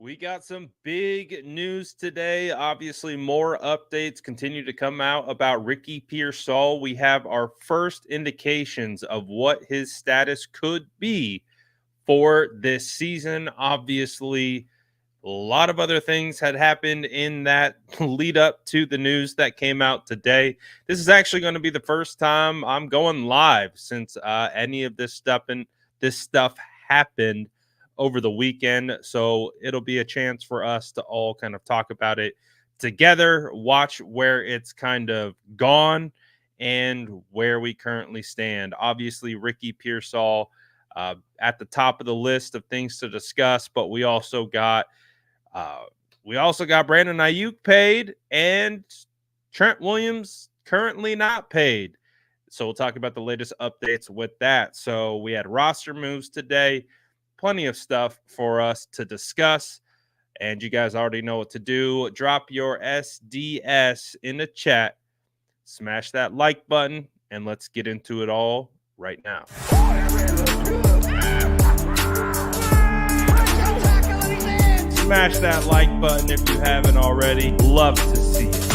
We got some big news today. Obviously, more updates continue to come out about Ricky Pearsall. We have our first indications of what his status could be for this season. Obviously, a lot of other things had happened in that lead up to the news that came out today. This is actually going to be the first time I'm going live since any of this stuff happened over the weekend. So it'll be a chance for us to all kind of talk about it together, watch where it's kind of gone and where we currently stand. Obviously, Ricky Pearsall at the top of the list of things to discuss, but uh, we also got Brandon Ayuk paid and Trent Williams currently not paid. So we'll talk about the latest updates with that. So we had roster moves today, plenty of stuff for us to discuss. And you guys already know what to do. Drop your SDS in the chat, smash that like button, and let's get into it all right now. Smash that like button if you haven't already. Love to see it.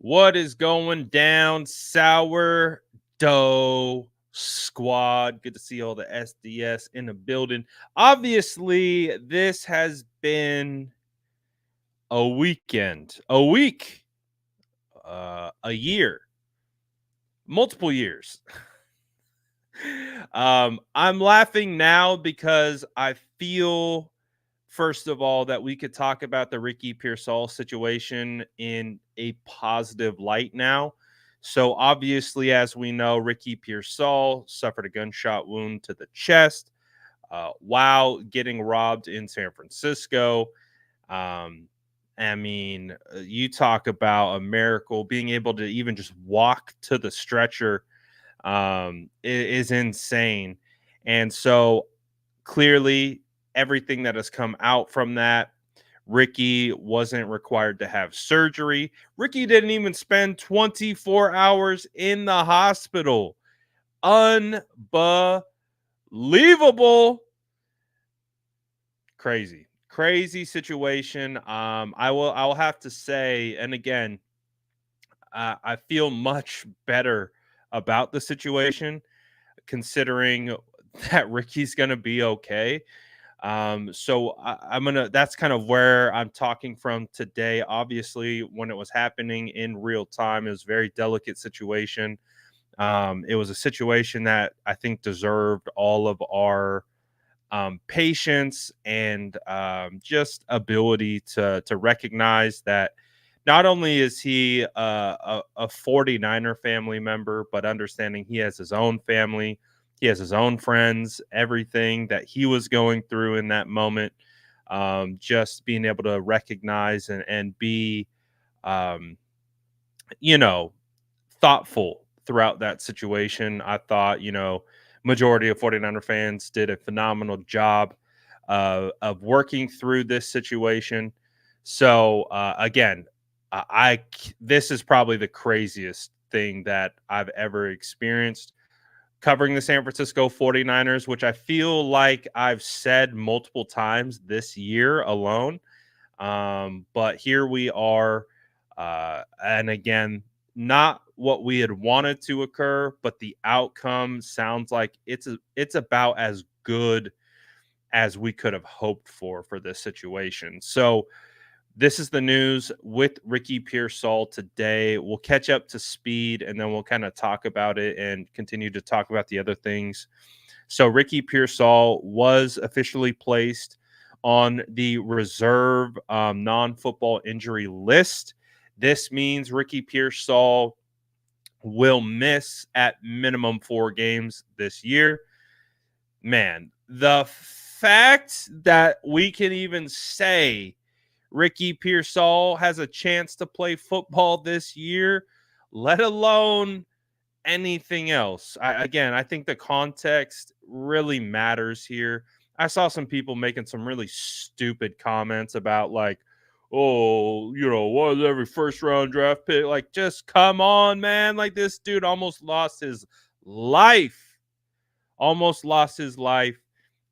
What is going down, sourdough squad? Good to see all the SDS in the building. Obviously, this has been a weekend, a week, a year, multiple years. I'm laughing now because I feel, first of all, that we could talk about the Ricky Pearsall situation in a positive light now. So obviously, as we know, Ricky Pearsall suffered a gunshot wound to the chest while getting robbed in San Francisco. You talk about a miracle, being able to even just walk to the stretcher is insane. And so clearly everything that has come out from that, Ricky wasn't required to have surgery. Ricky didn't even spend 24 hours in the hospital. Unbelievable. Crazy situation. I will have to say, and again, I feel much better about the situation considering that Ricky's going to be okay. That's kind of where I'm talking from today. Obviously, when it was happening in real time, it was a very delicate situation. It was a situation that I think deserved all of our patience and just ability to recognize that not only is he a 49er family member, but understanding he has his own family, he has his own friends, everything that he was going through in that moment. Just being able to recognize and be, um, you know, thoughtful throughout that situation. I thought, majority of 49er fans did a phenomenal job of working through this situation. So again, this is probably the craziest thing that I've ever experienced covering the San Francisco 49ers, which I feel like I've said multiple times this year alone. But here we are. And again, not what we had wanted to occur, but the outcome sounds like it's about as good as we could have hoped for this situation. So this is the news with Ricky Pearsall today. We'll catch up to speed and then we'll kind of talk about it and continue to talk about the other things. So Ricky Pearsall was officially placed on the reserve non-football injury list. This means Ricky Pearsall will miss at minimum 4 games this year. Man, the fact that we can even say Ricky Pearsall has a chance to play football this year, let alone anything else. I think the context really matters here. I saw some people making some really stupid comments about like, oh, what is every first round draft pick? Like, just come on, man. Like, this dude almost lost his life. Almost lost his life.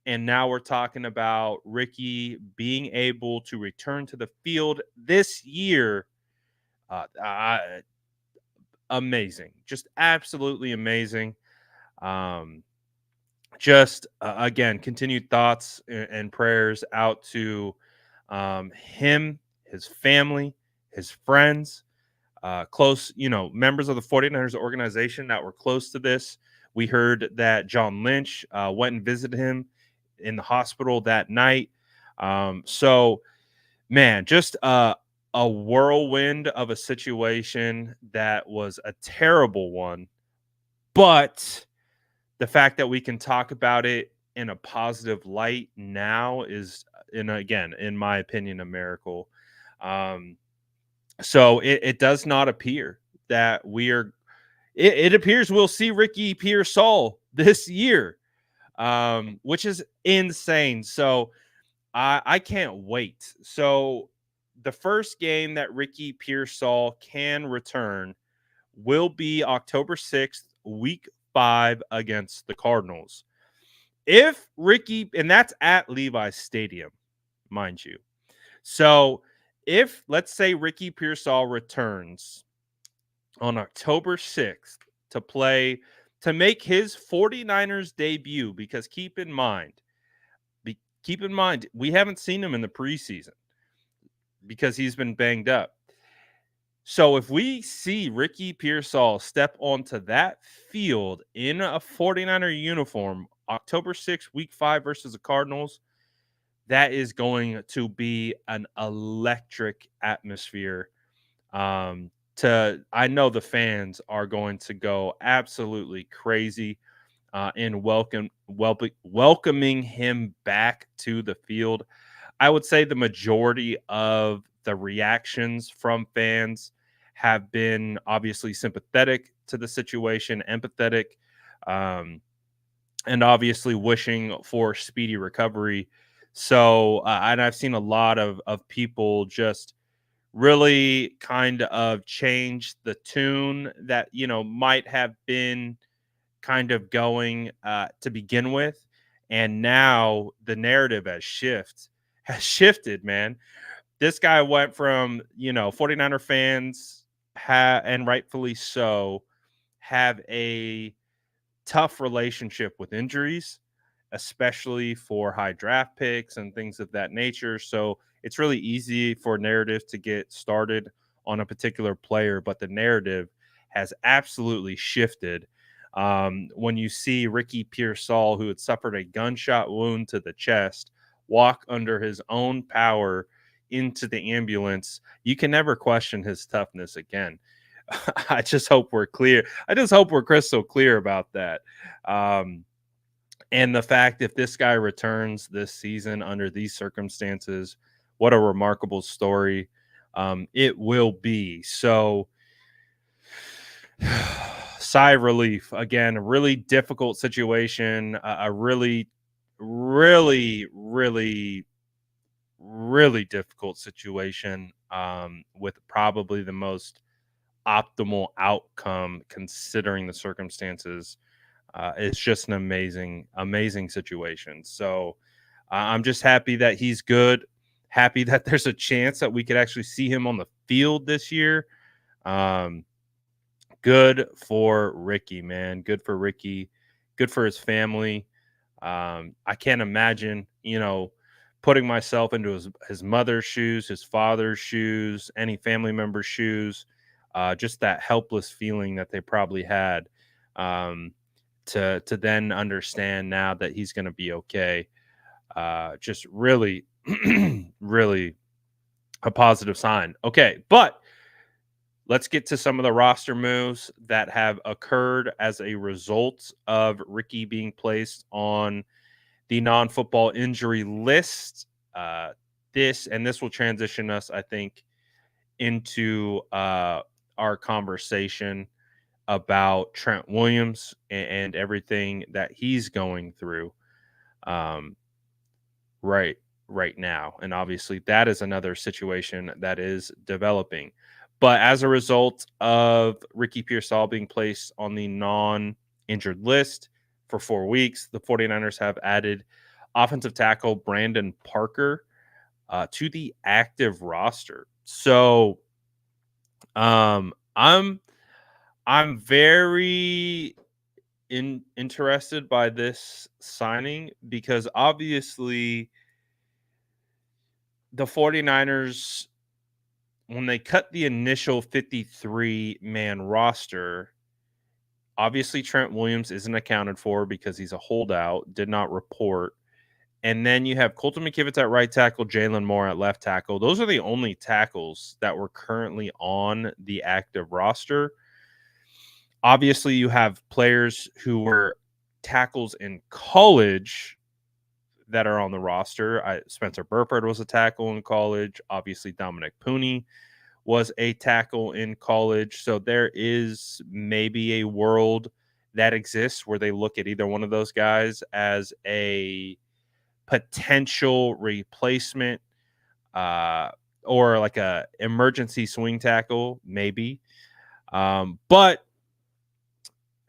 And now we're talking about Ricky being able to return to the field this year. Uh, uh, Amazing. Just absolutely amazing. Um, just again, continued thoughts and prayers out to him, his family, his friends, close, members of the 49ers organization that were close to this. We heard that John Lynch went and visited him in the hospital that night. So, man, just a whirlwind of a situation that was a terrible one. But the fact that we can talk about it in a positive light now is, again, in my opinion, a miracle. Um, so it does not appear that we are. It appears we'll see Ricky Pearsall this year, which is insane. So I can't wait. So the first game that Ricky Pearsall can return will be October 6th, week 5 against the Cardinals. If Ricky, and that's at Levi's Stadium, mind you. So if, let's say, Ricky Pearsall returns on October 6th to make his 49ers debut, because keep in mind, we haven't seen him in the preseason because he's been banged up. So if we see Ricky Pearsall step onto that field in a 49er uniform, October 6th, week 5 versus the Cardinals, that is going to be an electric atmosphere. I know the fans are going to go absolutely crazy in welcoming him back to the field. I would say the majority of the reactions from fans have been obviously sympathetic to the situation, empathetic, um, and obviously wishing for speedy recovery. So, and I've seen a lot of people just really kind of change the tune that might have been kind of going to begin with, and now the narrative has shifted, man. This guy went from 49er fans and rightfully so have a tough relationship with injuries, especially for high draft picks and things of that nature. So it's really easy for narrative to get started on a particular player, but the narrative has absolutely shifted. When you see Ricky Pearsall, who had suffered a gunshot wound to the chest, walk under his own power into the ambulance, you can never question his toughness again. I just hope we're clear. I just hope we're crystal clear about that. And the fact, if this guy returns this season under these circumstances, what a remarkable story it will be. So, sigh of relief. Again, a really difficult situation, a really, really, really, really difficult situation with probably the most optimal outcome considering the circumstances. It's just an amazing situation. So I'm just happy that he's good. Happy that there's a chance that we could actually see him on the field this year. Good for Ricky, man. Good for Ricky. Good for his family. I can't imagine, putting myself into his mother's shoes, his father's shoes, any family member's shoes. Just that helpless feeling that they probably had. To then understand now that he's going to be okay. Just really, really a positive sign. Okay, but let's get to some of the roster moves that have occurred as a result of Ricky being placed on the non-football injury list. This will transition us, I think, into our conversation about Trent Williams and everything that he's going through. right now. And obviously that is another situation that is developing. But as a result of Ricky Pearsall being placed on the non-injured list for 4 weeks, the 49ers have added offensive tackle Brandon Parker to the active roster. So I'm very interested by this signing because obviously the 49ers, when they cut the initial 53-man roster, obviously Trent Williams isn't accounted for because he's a holdout, did not report. And then you have Colton McKivitz at right tackle, Jalen Moore at left tackle. Those are the only tackles that were currently on the active roster. Obviously, you have players who were tackles in college that are on the roster. Spencer Burford was a tackle in college. Obviously, Dominic Pooney was a tackle in college. So there is maybe a world that exists where they look at either one of those guys as a potential replacement or like a emergency swing tackle, maybe. But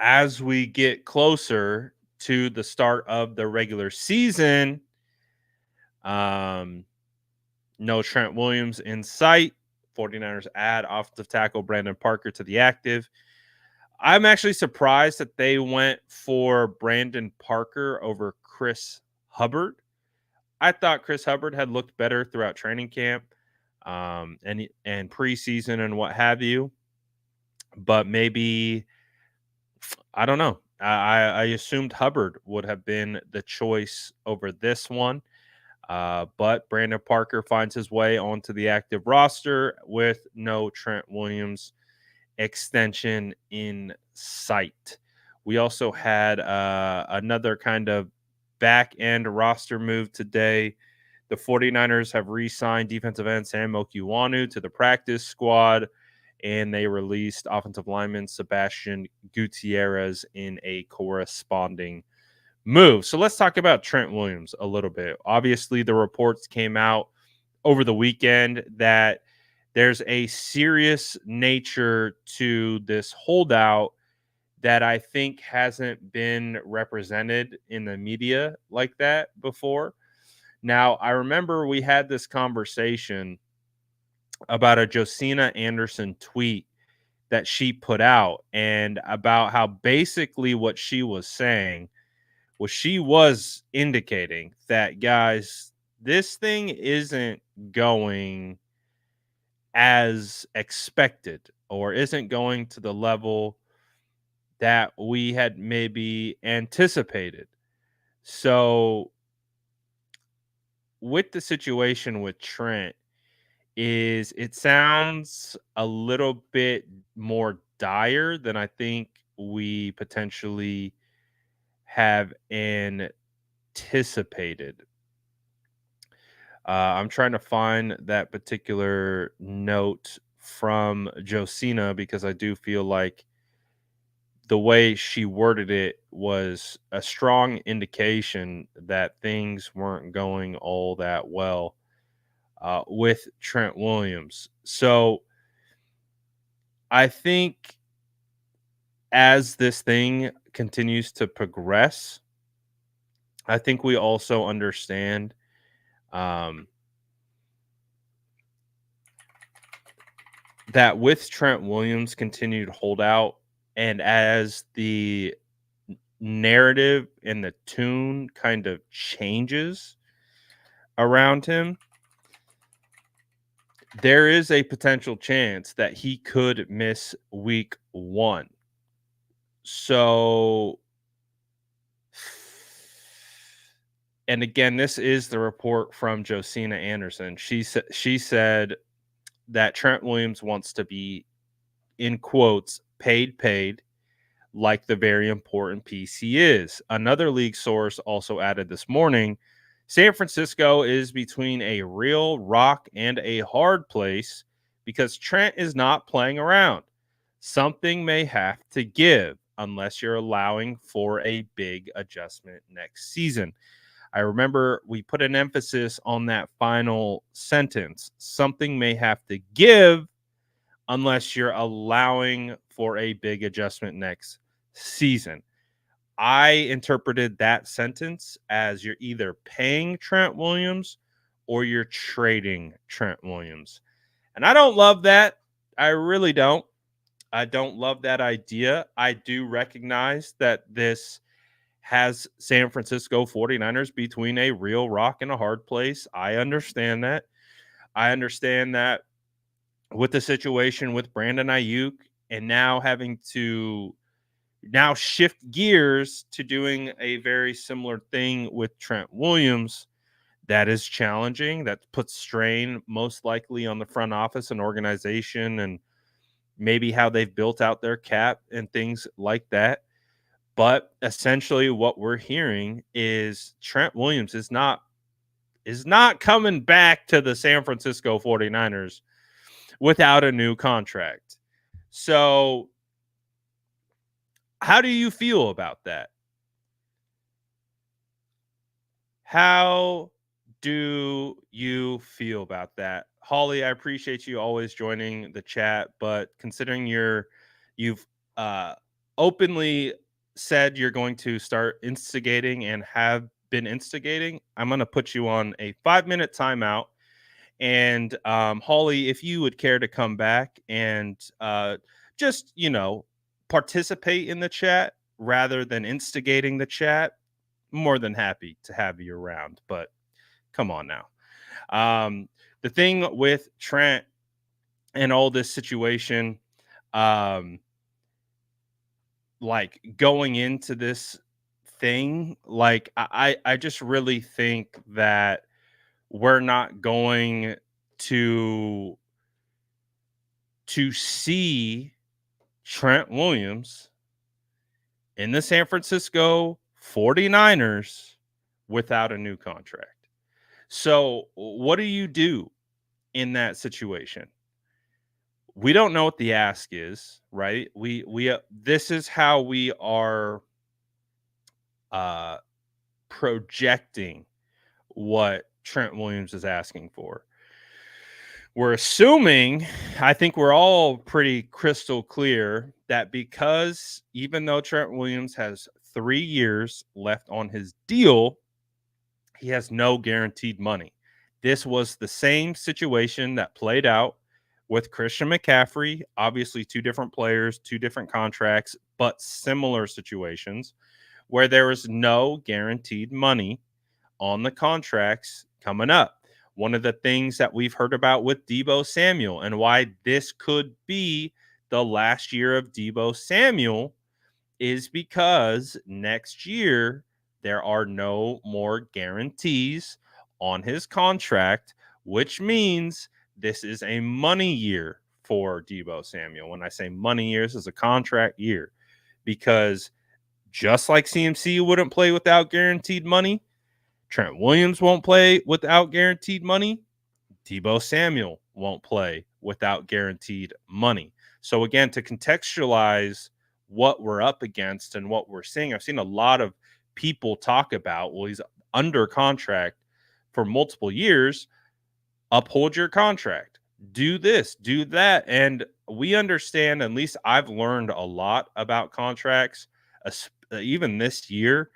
as we get closer to the start of the regular season, no Trent Williams in sight. 49ers add offensive tackle Brandon Parker to the active. I'm actually surprised that they went for Brandon Parker over Chris Hubbard. I thought Chris Hubbard had looked better throughout training camp and preseason and what have you. But maybe, I don't know. I assumed Hubbard would have been the choice over this one. But Brandon Parker finds his way onto the active roster with no Trent Williams extension in sight. We also had another kind of back end roster move today. The 49ers have re-signed defensive end Sam Mokiwanu to the practice squad, and they released offensive lineman Sebastian Gutierrez in a corresponding move. So let's talk about Trent Williams a little bit. Obviously, the reports came out over the weekend that there's a serious nature to this holdout that I think hasn't been represented in the media like that before. Now, I remember we had this conversation about a Josina Anderson tweet that she put out and about how basically what she was saying was she was indicating that, guys, this thing isn't going as expected or isn't going to the level that we had maybe anticipated. So with the situation with Trent is it sounds a little bit more dire than I think we potentially have anticipated. I'm trying to find that particular note from Josina because I do feel like the way she worded it was a strong indication that things weren't going all that well with Trent Williams. So I think as this thing continues to progress, I think we also understand um, that with Trent Williams' continued holdout, and as the narrative and the tune kind of changes around him, there is a potential chance that he could miss week 1. So, and again, this is the report from Josina Anderson. She said that Trent Williams wants to be, in quotes, paid, like the very important piece he is. Another league source also added this morning, San Francisco is between a real rock and a hard place because Trent is not playing around. Something may have to give unless you're allowing for a big adjustment next season. I remember we put an emphasis on that final sentence. Something may have to give unless you're allowing for a big adjustment next season. I interpreted that sentence as you're either paying Trent Williams or you're trading Trent Williams. And I don't love that. I really don't. I don't love that idea. I do recognize that this has San Francisco 49ers between a real rock and a hard place. I understand that. I understand that with the situation with Brandon Ayuk and now having to now shift gears to doing a very similar thing with Trent Williams, that is challenging. That puts strain most likely on the front office and organization and maybe how they've built out their cap and things like that. But essentially what we're hearing is Trent Williams is not coming back to the San Francisco 49ers without a new contract. So how do you feel about that? How do you feel about that? Holly, I appreciate you always joining the chat, but considering you've uh openly said you're going to start instigating and have been instigating, I'm going to put you on a 5-minute timeout. And Holly, if you would care to come back and just, participate in the chat rather than instigating the chat, more than happy to have you around. But come on now. The thing with Trent and all this situation, like going into this thing, like I just really think that we're not going to see Trent Williams in the San Francisco 49ers without a new contract. So, what do you do in that situation? We don't know what the ask is, right? We this is how we are projecting what Trent Williams is asking for. We're assuming, I think we're all pretty crystal clear that because even though Trent Williams has 3 years left on his deal, he has no guaranteed money. This was the same situation that played out with Christian McCaffrey. Obviously, 2 different players, 2 different contracts, but similar situations where there was no guaranteed money on the contracts coming up. One of the things that we've heard about with Deebo Samuel and why this could be the last year of Deebo Samuel is because next year there are no more guarantees on his contract, which means this is a money year for Deebo Samuel. When I say money year, this is a contract year because just like CMC wouldn't play without guaranteed money, Trent Williams won't play without guaranteed money. Deebo Samuel won't play without guaranteed money. So again, to contextualize what we're up against and what we're seeing, I've seen a lot of people talk about, well, he's under contract for multiple years. Uphold your contract. Do this, do that. And we understand, at least I've learned a lot about contracts, even this year.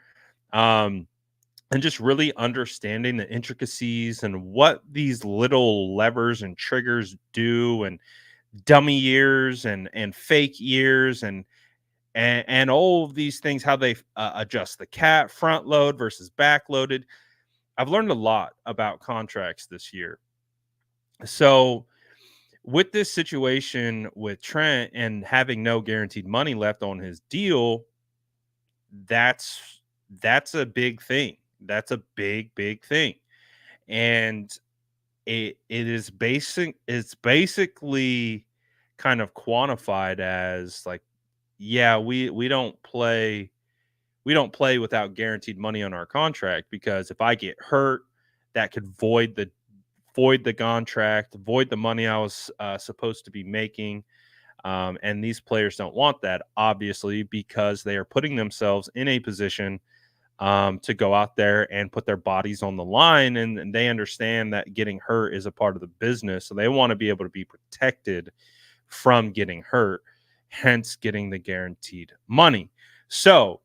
And just really understanding the intricacies and what these little levers and triggers do, and dummy years and fake years and all of these things, how they adjust the cap, front load versus back loaded. I've learned a lot about contracts this year. So with this situation with Trent and having no guaranteed money left on his deal, that's a big thing. That's a big thing. And it's basically kind of quantified as like, yeah, we don't play without guaranteed money on our contract, because if I get hurt, that could void the contract, void the money I was supposed to be making. And these players don't want that, obviously, because they are putting themselves in a position to go out there and put their bodies on the line. And they understand that getting hurt is a part of the business. So they want to be able to be protected from getting hurt, hence getting the guaranteed money. So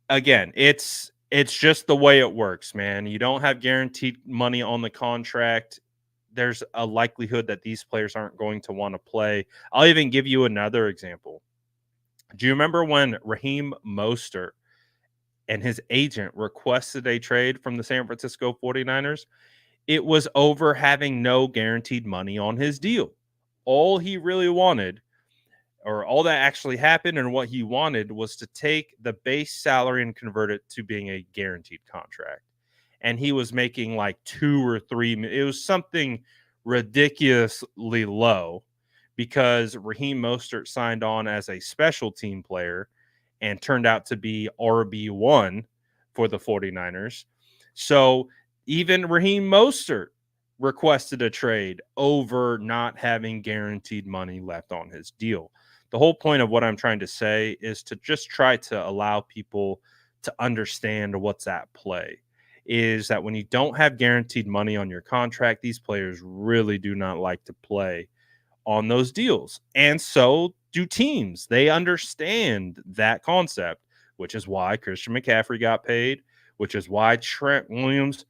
again, it's just the way it works, man. You don't have guaranteed money on the contract. There's a likelihood that these players aren't going to want to play. I'll even give you another example. Do you remember when Raheem Mostert and his agent requested a trade from the San Francisco 49ers? It was over having no guaranteed money on his deal. All he really wanted, or all that actually happened and what he wanted, was to take the base salary and convert it to being a guaranteed contract. And he was making like 2 or 3. It was something ridiculously low because Raheem Mostert signed on as a special team player and turned out to be RB1 for the 49ers. So even Raheem Mostert requested a trade over not having guaranteed money left on his deal. The whole point of what I'm trying to say is to just try to allow people to understand what's at play. Is that when you don't have guaranteed money on your contract, these players really do not like to play on those deals. And so do teams. They understand that concept, which is why Christian McCaffrey got paid, which is why Trent Williams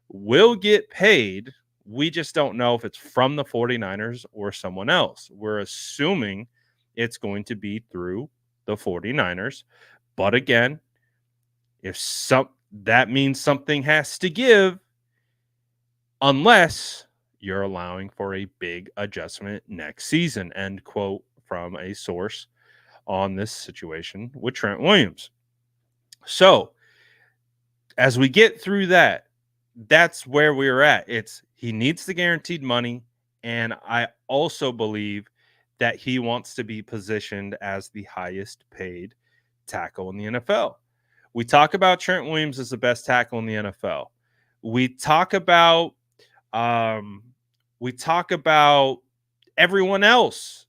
will get paid. We just don't know if it's from the 49ers or someone else. We're assuming it's going to be through the 49ers. But again, if that means something has to give, unless you're allowing for a big adjustment next season, end quote from a source on this situation with Trent Williams. So as we get through that, that's where we're at. He needs the guaranteed money. And I also believe that he wants to be positioned as the highest paid tackle in the NFL. We talk about Trent Williams as the best tackle in the NFL. We talk about everyone else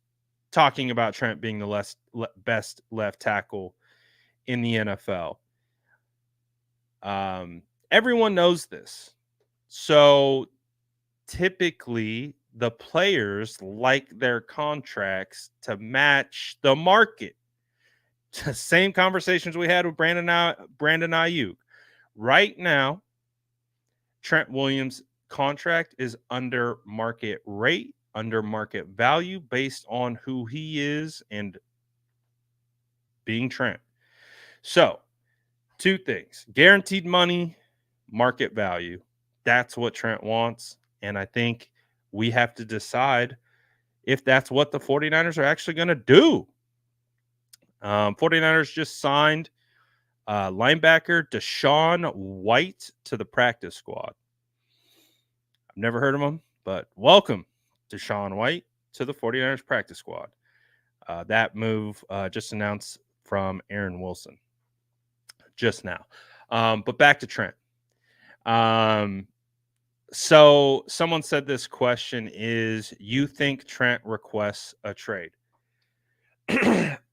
talking about Trent being the best left tackle in the NFL. Everyone knows this. So typically the players like their contracts to match the market. Same conversations we had with Brandon Ayuk. Right now, Trent Williams' contract is under market rate, under market value, based on who he is and being Trent. So, 2 things: guaranteed money, market value. That's what Trent wants. And I think we have to decide if that's what the 49ers are actually going to do. 49ers just signed linebacker Deshaun White to the practice squad. I've never heard of him, but welcome Deshaun White to the 49ers practice squad. That move just announced from Aaron Wilson just now. But back to Trent. So someone said this question is, you think Trent requests a trade?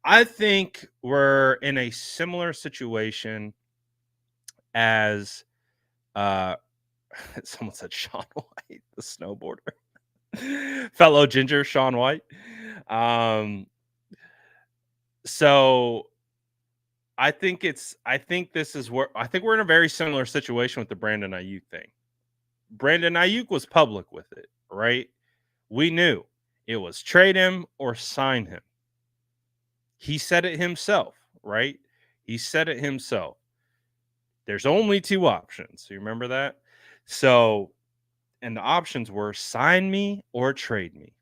I think we're in a similar situation as someone said Shaun White, the snowboarder. Fellow ginger Shaun White. So I think we're in a very similar situation with the Brandon Ayuk thing. Brandon Ayuk was public with it, right? We knew it was trade him or sign him. He said it himself, right? He said it himself. There's only 2 options. You remember that? So, and the options were sign me or trade me.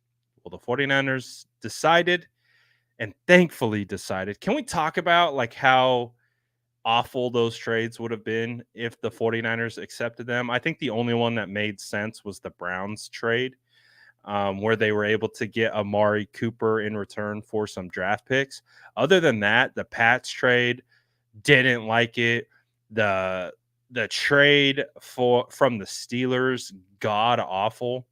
Well, the 49ers decided, and thankfully decided. Can we talk about like how awful those trades would have been if the 49ers accepted them? I think the only one that made sense was the Browns trade, where they were able to get Amari Cooper in return for some draft picks. Other than that, the Pats trade, didn't like it. The trade from the Steelers, god awful.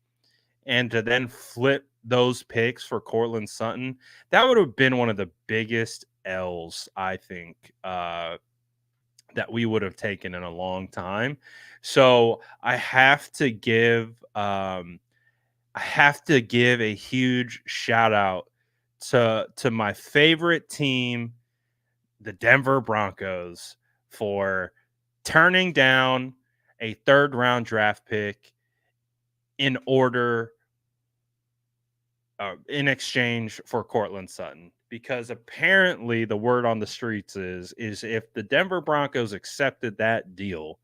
And to then flip those picks for Cortland Sutton, that would have been one of the biggest L's, I think, that we would have taken in a long time. So I have to give a huge shout out to my favorite team, the Denver Broncos, for turning down a third round draft pick in order in exchange for Cortland Sutton, because apparently the word on the streets is if the Denver Broncos accepted that deal,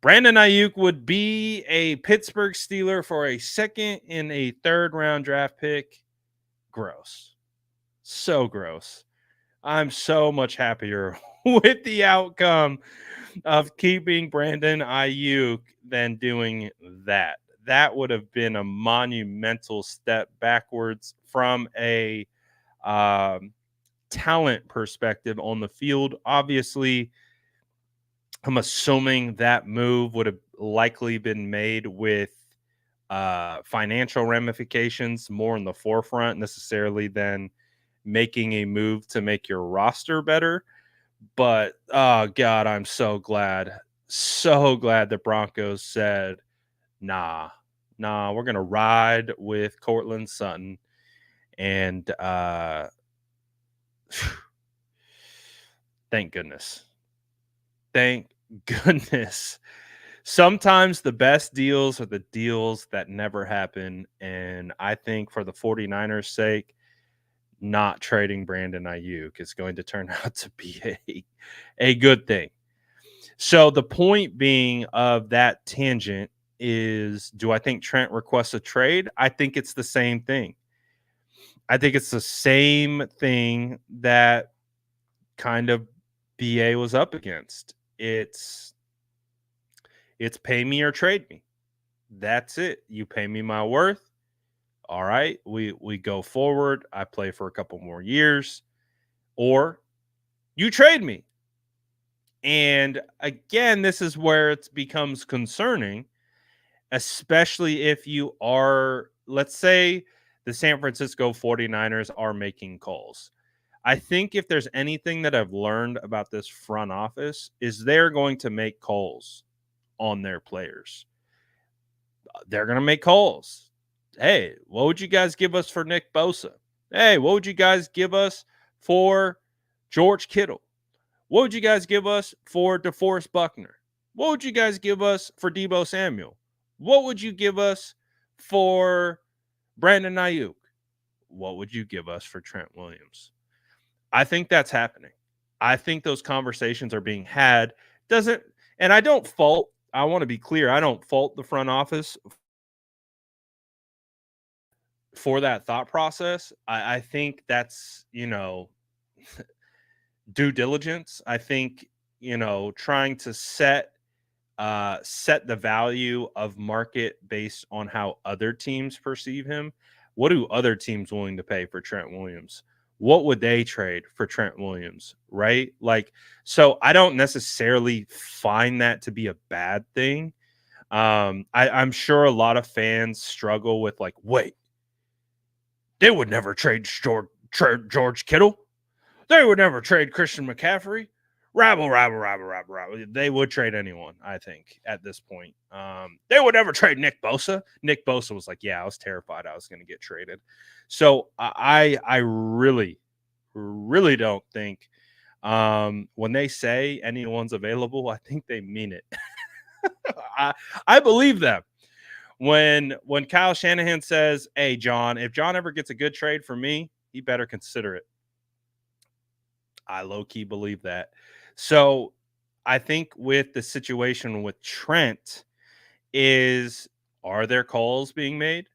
Brandon Ayuk would be a Pittsburgh Steeler for a second and a third round draft pick. Gross. So gross. I'm so much happier with the outcome of keeping Brandon Ayuk than doing that. That would have been a monumental step backwards from a um, talent perspective on the field. Obviously, I'm assuming that move would have likely been made with financial ramifications more in the forefront necessarily than making a move to make your roster better. But oh god, I'm so glad the Broncos said, nah, we're gonna ride with Cortland Sutton. And thank goodness. Thank goodness. Sometimes the best deals are the deals that never happen. And I think for the 49ers' sake, not trading Brandon Ayuk is going to turn out to be a good thing. So the point being of that tangent is, do I think Trent requests a trade? I think it's the same thing. I think it's the same thing that kind of BA was up against. It's pay me or trade me. That's it. You pay me my worth. All right, we go forward. I play for a couple more years, or you trade me. And again, this is where it becomes concerning, especially if you are, let's say, the San Francisco 49ers are making calls. I think if there's anything that I've learned about this front office is they're going to make calls on their players. They're going to make calls. Hey, what would you guys give us for Nick Bosa? Hey, what would you guys give us for George Kittle? What would you guys give us for DeForest Buckner? What would you guys give us for Deebo Samuel? What would you give us for Brandon Ayuk? What would you give us for Trent Williams? I think that's happening. I think those conversations are being had. And I don't fault, I want to be clear, I don't fault the front office for that thought process. I think that's, due diligence. I think, trying to set the value of market based on how other teams perceive him. What do other teams willing to pay for Trent Williams? What would they trade for Trent Williams? Right? Like, so I don't necessarily find that to be a bad thing. I'm sure a lot of fans struggle with, like, wait, they would never trade George Kittle. They would never trade Christian McCaffrey. Rabble. They would trade anyone, I think, at this point. They would never trade Nick Bosa. Nick Bosa was like, yeah, I was terrified I was going to get traded. So I really, really don't think when they say anyone's available, I think they mean it. I believe them. When Kyle Shanahan says, hey, John, if John ever gets a good trade for me, he better consider it. I low-key believe that. So I think with the situation with Trent are there calls being made?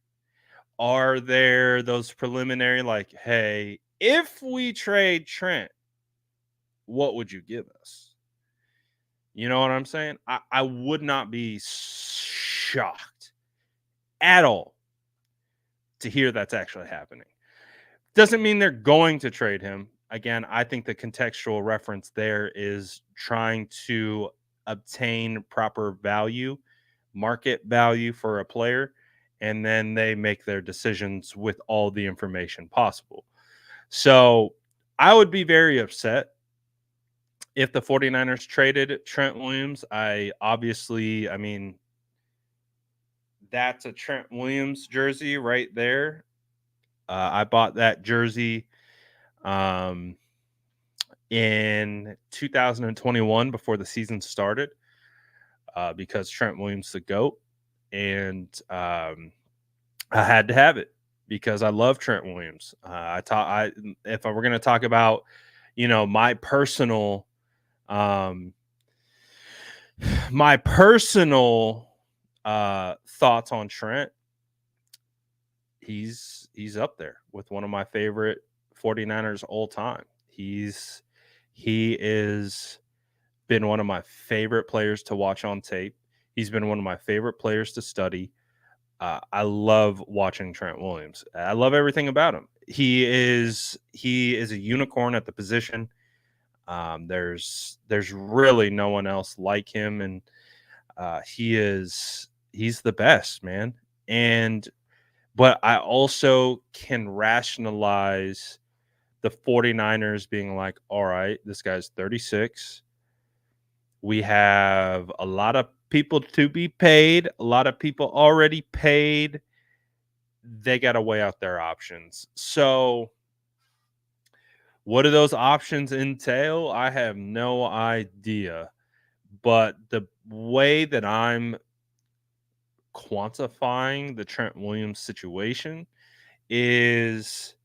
Are there those preliminary, like, hey, if we trade Trent, what would you give us? You know what I'm saying? I would not be shocked at all to hear that's actually happening. Doesn't mean they're going to trade him. Again, I think the contextual reference there is trying to obtain proper value, market value for a player, and then they make their decisions with all the information possible. So I would be very upset if the 49ers traded Trent Williams, I mean, that's a Trent Williams jersey right there. I bought that jersey in 2021 before the season started because Trent Williams the GOAT. And I had to have it because I love Trent Williams. If I were going to talk about, my personal thoughts on Trent, he's up there with one of my favorite 49ers all time. He is been one of my favorite players to watch on tape. He's been one of my favorite players to study. I love watching Trent Williams. I love everything about him. He is a unicorn at the position. There's really no one else like him, and he's the best, man. But I also can rationalize the 49ers being like, all right, this guy's 36. We have a lot of people to be paid, a lot of people already paid. They got to weigh out their options. So, what do those options entail? I have no idea. But the way that I'm quantifying the Trent Williams situation is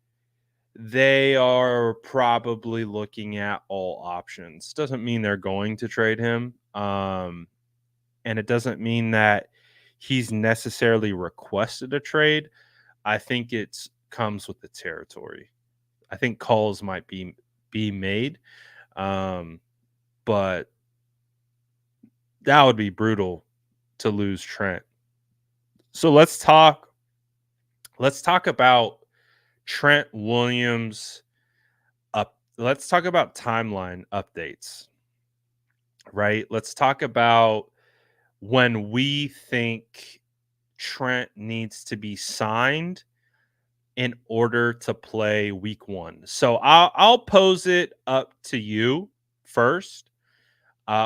they are probably looking at all options. Doesn't mean they're going to trade him. And it doesn't mean that he's necessarily requested a trade. I think it comes with the territory. I think calls might be made. But that would be brutal to lose Trent. So let's talk about Trent Williams let's talk about timeline updates. Right? Let's talk about when we think Trent needs to be signed in order to play week 1. So I'll pose it up to you first.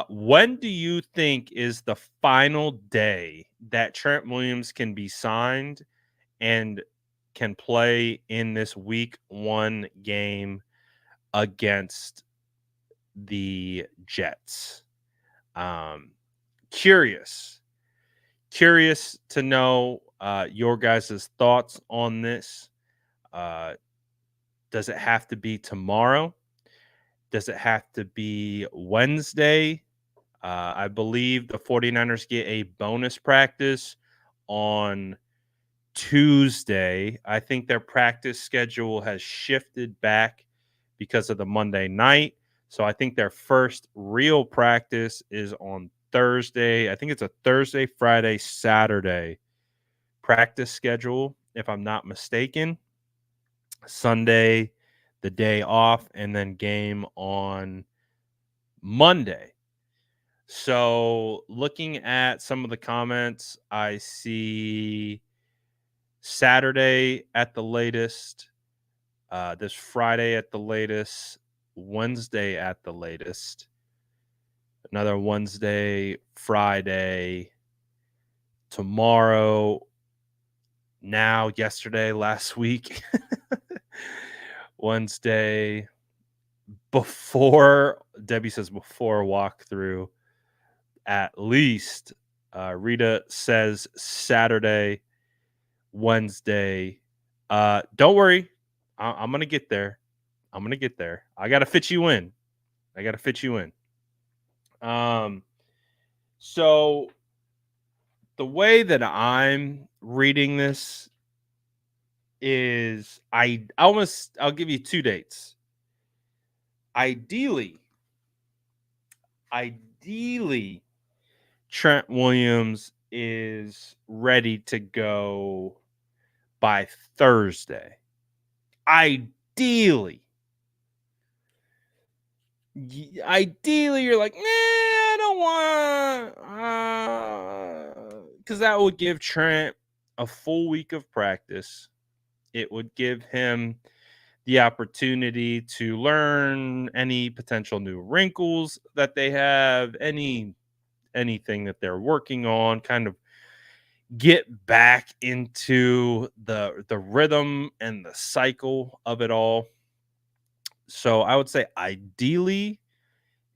When do you think is the final day that Trent Williams can be signed and can play in this week 1 game against the Jets? Curious to know your guys' thoughts on this. Does it have to be tomorrow? Does it have to be Wednesday? I believe the 49ers get a bonus practice on Tuesday. I think their practice schedule has shifted back because of the Monday night. So I think their first real practice is on Thursday. I think it's a Thursday, Friday, Saturday practice schedule, if I'm not mistaken. Sunday, the day off, and then game on Monday. So looking at some of the comments, I see Saturday at the latest, this Friday at the latest, Wednesday at the latest, another Wednesday, Friday, tomorrow, now, yesterday, last week, Wednesday, Debbie says before walkthrough, at least. Rita says Saturday, Wednesday. Don't worry. I'm going to get there. I got to fit you in. So the way that I'm reading this is I'll give you 2 dates. Ideally, Trent Williams is ready to go by Thursday. Ideally, you're like, nah, I don't want, because that would give Trent a full week of practice. It would give him the opportunity to learn any potential new wrinkles that they have, anything that they're working on, kind of get back into the rhythm and the cycle of it all. So I would say ideally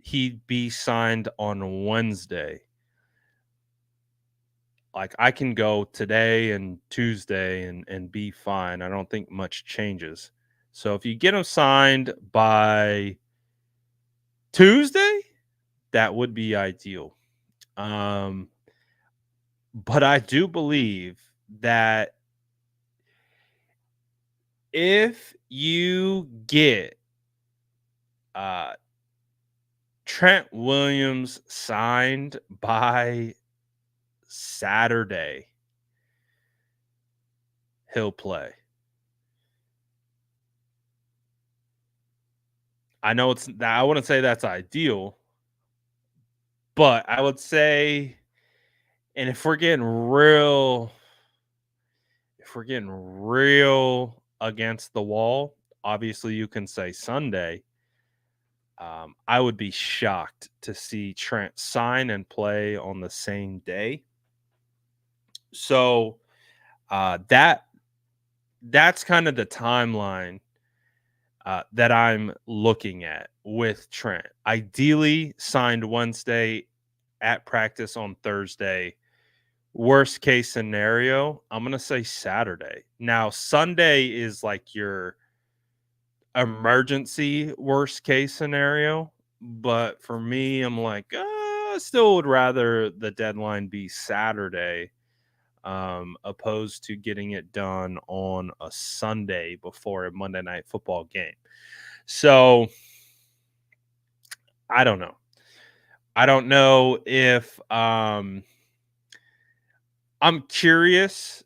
he'd be signed on Wednesday. Like I can go today and Tuesday and be fine. I don't think much changes. So if you get him signed by Tuesday, that would be ideal. Um, but I do believe that if you get uh, Trent Williams signed by Saturday, he'll play. I know I wouldn't say that's ideal, but I would say, and if we're getting real against the wall, obviously you can say Sunday. I would be shocked to see Trent sign and play on the same day. So that's kind of the timeline that I'm looking at with Trent. Ideally, signed Wednesday, at practice on Thursday. Worst case scenario, I'm going to say Saturday. Now, Sunday is like your emergency worst case scenario. But for me, I'm like, I still would rather the deadline be Saturday, opposed to getting it done on a Sunday before a Monday night football game. So I don't know. I don't know if I'm curious,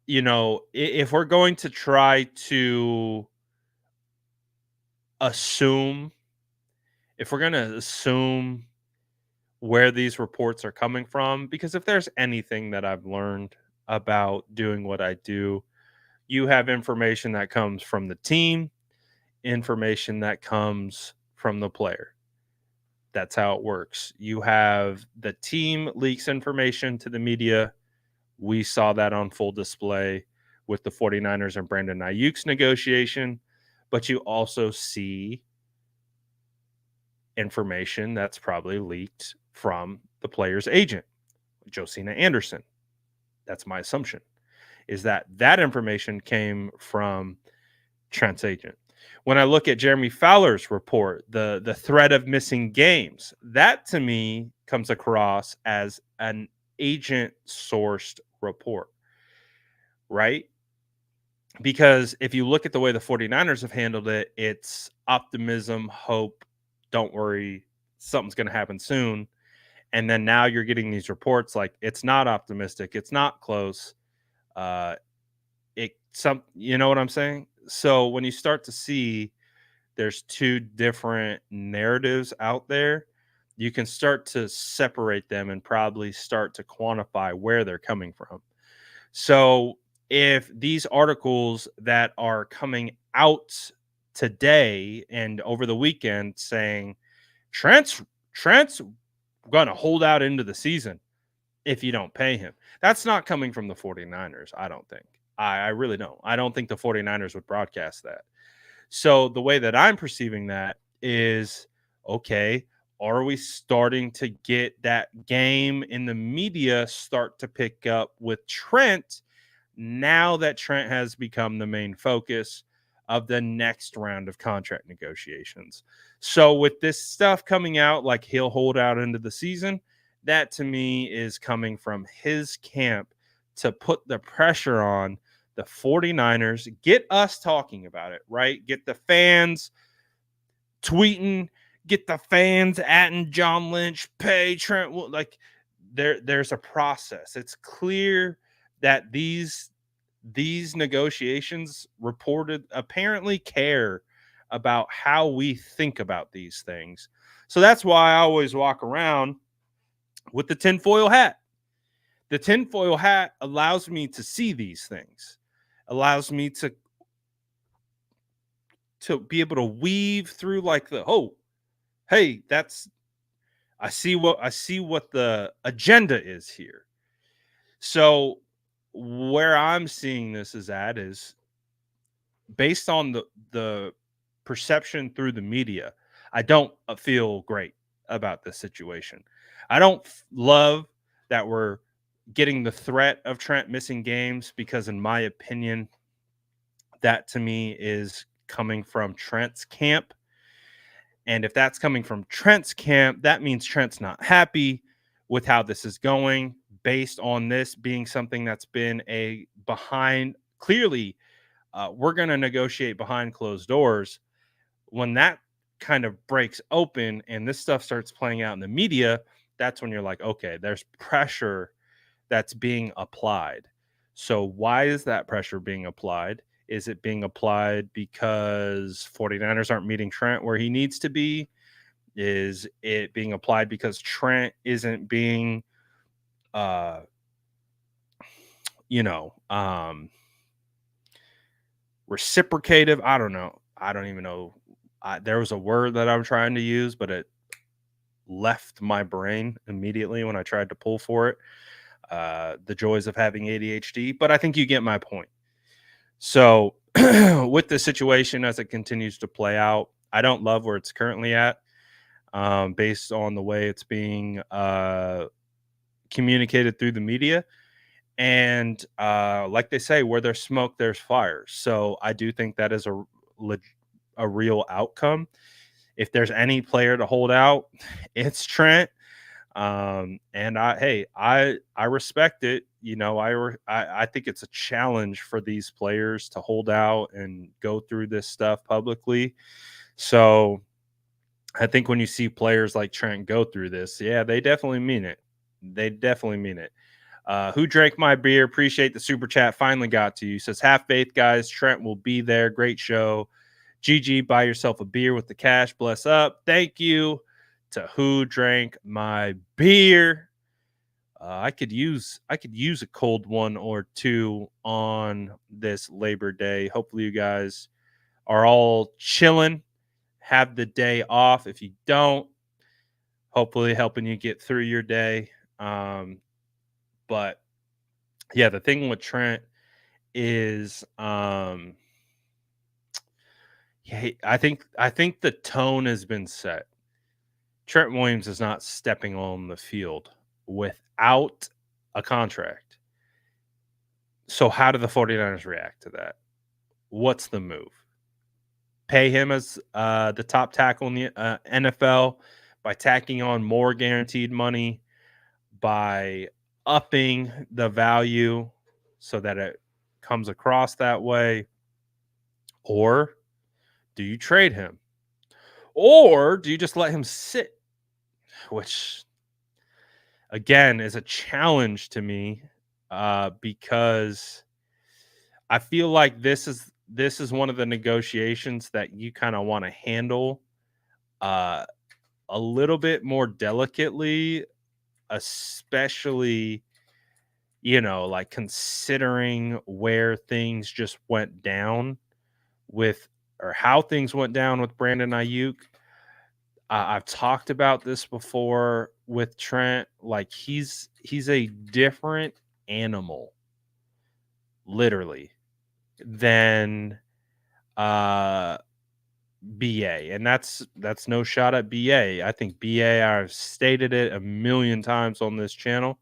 if we're going to try to assume, if we're going to assume where these reports are coming from, because if there's anything that I've learned about doing what I do, you have information that comes from the team, information that comes from the player. That's how it works. You have the team leaks information to the media. We saw that on full display with the 49ers and Brandon Ayuk's negotiation, but you also see information that's probably leaked from the player's agent, Josina Anderson. That's my assumption, is that information came from Trent's agent. When I look at Jeremy Fowler's report, the threat of missing games, that to me comes across as an agent sourced report, right? Because if you look at the way the 49ers have handled it, it's optimism, hope, don't worry, something's going to happen soon. And then now you're getting these reports like it's not optimistic, it's not close. Uh, you know what I'm saying? So when you start to see there's two different narratives out there, you can start to separate them and probably start to quantify where they're coming from. So if these articles that are coming out today and over the weekend saying Trent's going to hold out into the season if you don't pay him, that's not coming from the 49ers, I don't think. I really don't. I don't think the 49ers would broadcast that. So the way that I'm perceiving that is, okay, are we starting to get that game in the media start to pick up with Trent now that Trent has become the main focus of the next round of contract negotiations? So with this stuff coming out, like he'll hold out into the season, that to me is coming from his camp to put the pressure on the 49ers, get us talking about it, right? Get the fans tweeting, get the fans atting John Lynch, pay Trent. Like there's a process. It's clear that these negotiations reported apparently care about how we think about these things. So that's why I always walk around with the tinfoil hat. The tinfoil hat allows me to see these things, allows me to to be able to weave through like oh, hey, I see what the agenda is here. So where I'm seeing this is based on the perception through the media. I don't feel great about this situation. I don't love that we're getting the threat of Trent missing games because, in my opinion, that to me is coming from Trent's camp. And if that's coming from Trent's camp, that means Trent's not happy with how this is going based on this being something that's been a behind clearly we're going to negotiate behind closed doors. When that kind of breaks open and this stuff starts playing out in the media, that's when you're like, okay, there's pressure that's being applied. So why is that pressure being applied? Is it being applied because 49ers aren't meeting Trent where he needs to be? Is it being applied because Trent isn't being uh you know reciprocative? I don't know. I don't even know. There was a word that I'm trying to use, but it left my brain immediately when I tried to pull for it. The joys of having ADHD, but I think you get my point. So, with the situation as it continues to play out, I don't love where it's currently at, based on the way it's being communicated through the media. And like they say, where there's smoke, there's fire. So, I do think that is a real outcome. If there's any player to hold out, it's Trent. And I respect it. You know, I think it's a challenge for these players to hold out and go through this stuff publicly. So I think when you see players like Trent go through this, yeah, they definitely mean it. They definitely mean it. Who drank my beer? Appreciate the super chat. Finally got to you. Says, have faith, guys. Trent will be there. Great show. GG, buy yourself a beer with the cash. Bless up. Thank you to who drank my beer. I could use a cold one or two on this Labor Day. Hopefully, you guys are all chilling. Have the day off. If you don't, hopefully helping you get through your day. But yeah, the thing with Trent is, yeah, I think the tone has been set. Trent Williams is not stepping on the field without a contract. So how do the 49ers react to that? What's the move? Pay him as the top tackle in the NFL by tacking on more guaranteed money, by upping the value so that it comes across that way? Or do you trade him? Or do you just let him sit? Which, again, is a challenge to me, because I feel like this is one of the negotiations that you kind of want to handle uh, a little bit more delicately, especially like considering where things just went down with or how things went down with Brandon Ayuk. I've talked about this before with Trent. Like he's a different animal, literally, than uh BA. And that's no shot at BA. I think BA, I've stated it a million times on this channel.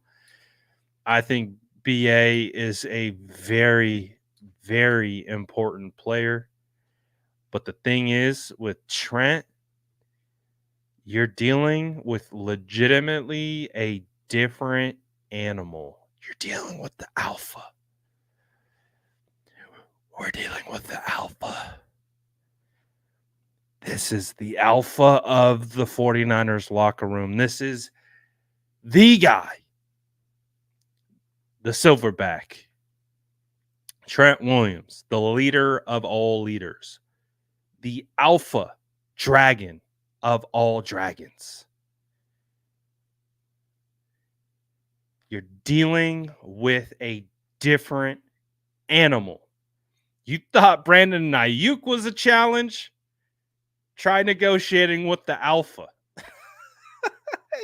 I think BA is a very, very important player. But the thing is with Trent, you're dealing with legitimately a different animal. You're dealing with the alpha. We're dealing with the alpha. This is the alpha of the 49ers locker room. This is the guy, the silverback, Trent Williams, the leader of all leaders, the alpha dragon of all dragons. You're dealing with a different animal. You thought Brandon Ayuk was a challenge? Try negotiating with the alpha.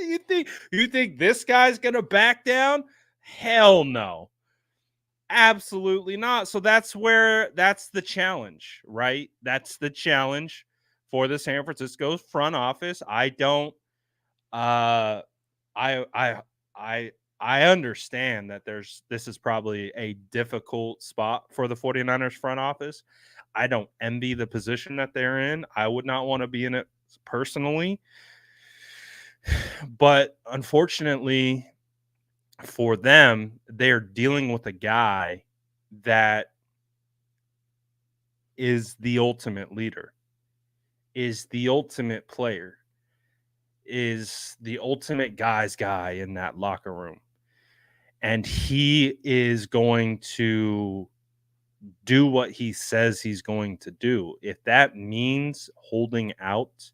You think this guy's gonna back down? Hell no. Absolutely not. So that's the challenge, right? That's the challenge for the San Francisco front office. I don't uh I I I I understand that this is probably a difficult spot for the 49ers front office. I don't envy the position that they're in. I would not want to be in it personally. But unfortunately for them, they're dealing with a guy that is the ultimate leader, is the ultimate player, is the ultimate guy's guy in that locker room. And he is going to do what he says he's going to do. If that means holding out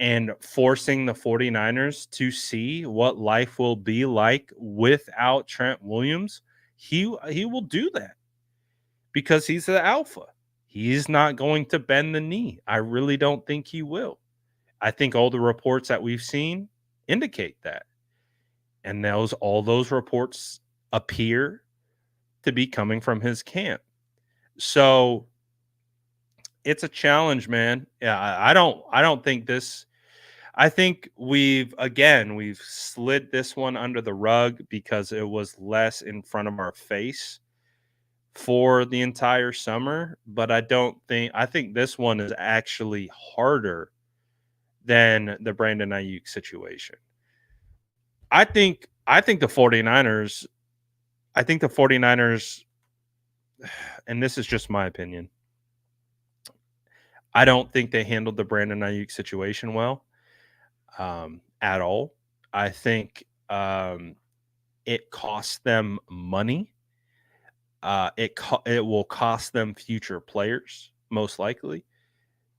and forcing the 49ers to see what life will be like without Trent Williams, he will do that because he's the alpha. He's not going to bend the knee. I really don't think he will. I think all the reports that we've seen indicate that. And all those reports appear to be coming from his camp. So it's a challenge, man. Yeah, I don't think this. I think we've slid this one under the rug because it was less in front of our face for the entire summer. But I think this one is actually harder than the Brandon Ayuk situation. I think the 49ers, and this is just my opinion, I don't think they handled the Brandon Ayuk situation well at all. I think it cost them money. It will cost them future players, most likely,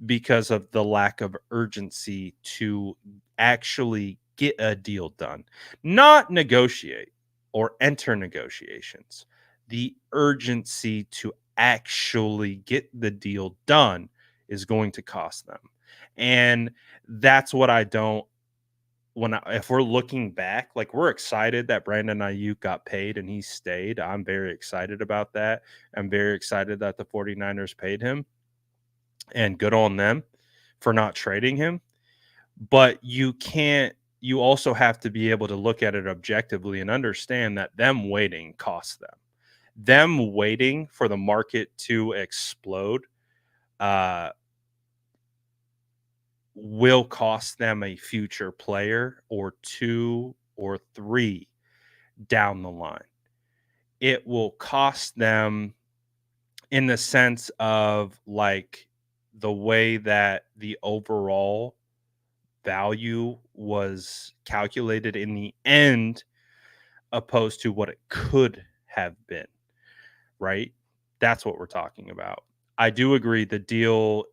because of the lack of urgency to actually get a deal done, not negotiate or enter negotiations. The urgency to actually get the deal done is going to cost them. And that's what I don't if we're looking back, like we're excited that Brandon Ayuk got paid and he stayed. I'm very excited about that. I'm very excited that the 49ers paid him and good on them for not trading him. But you also have to be able to look at it objectively and understand that them waiting costs them. Them waiting for the market to explode will cost them a future player or two or three down the line. It will cost them in the sense of like the way that the overall value was calculated in the end opposed to what it could have been, right? That's what we're talking about. I do agree the deal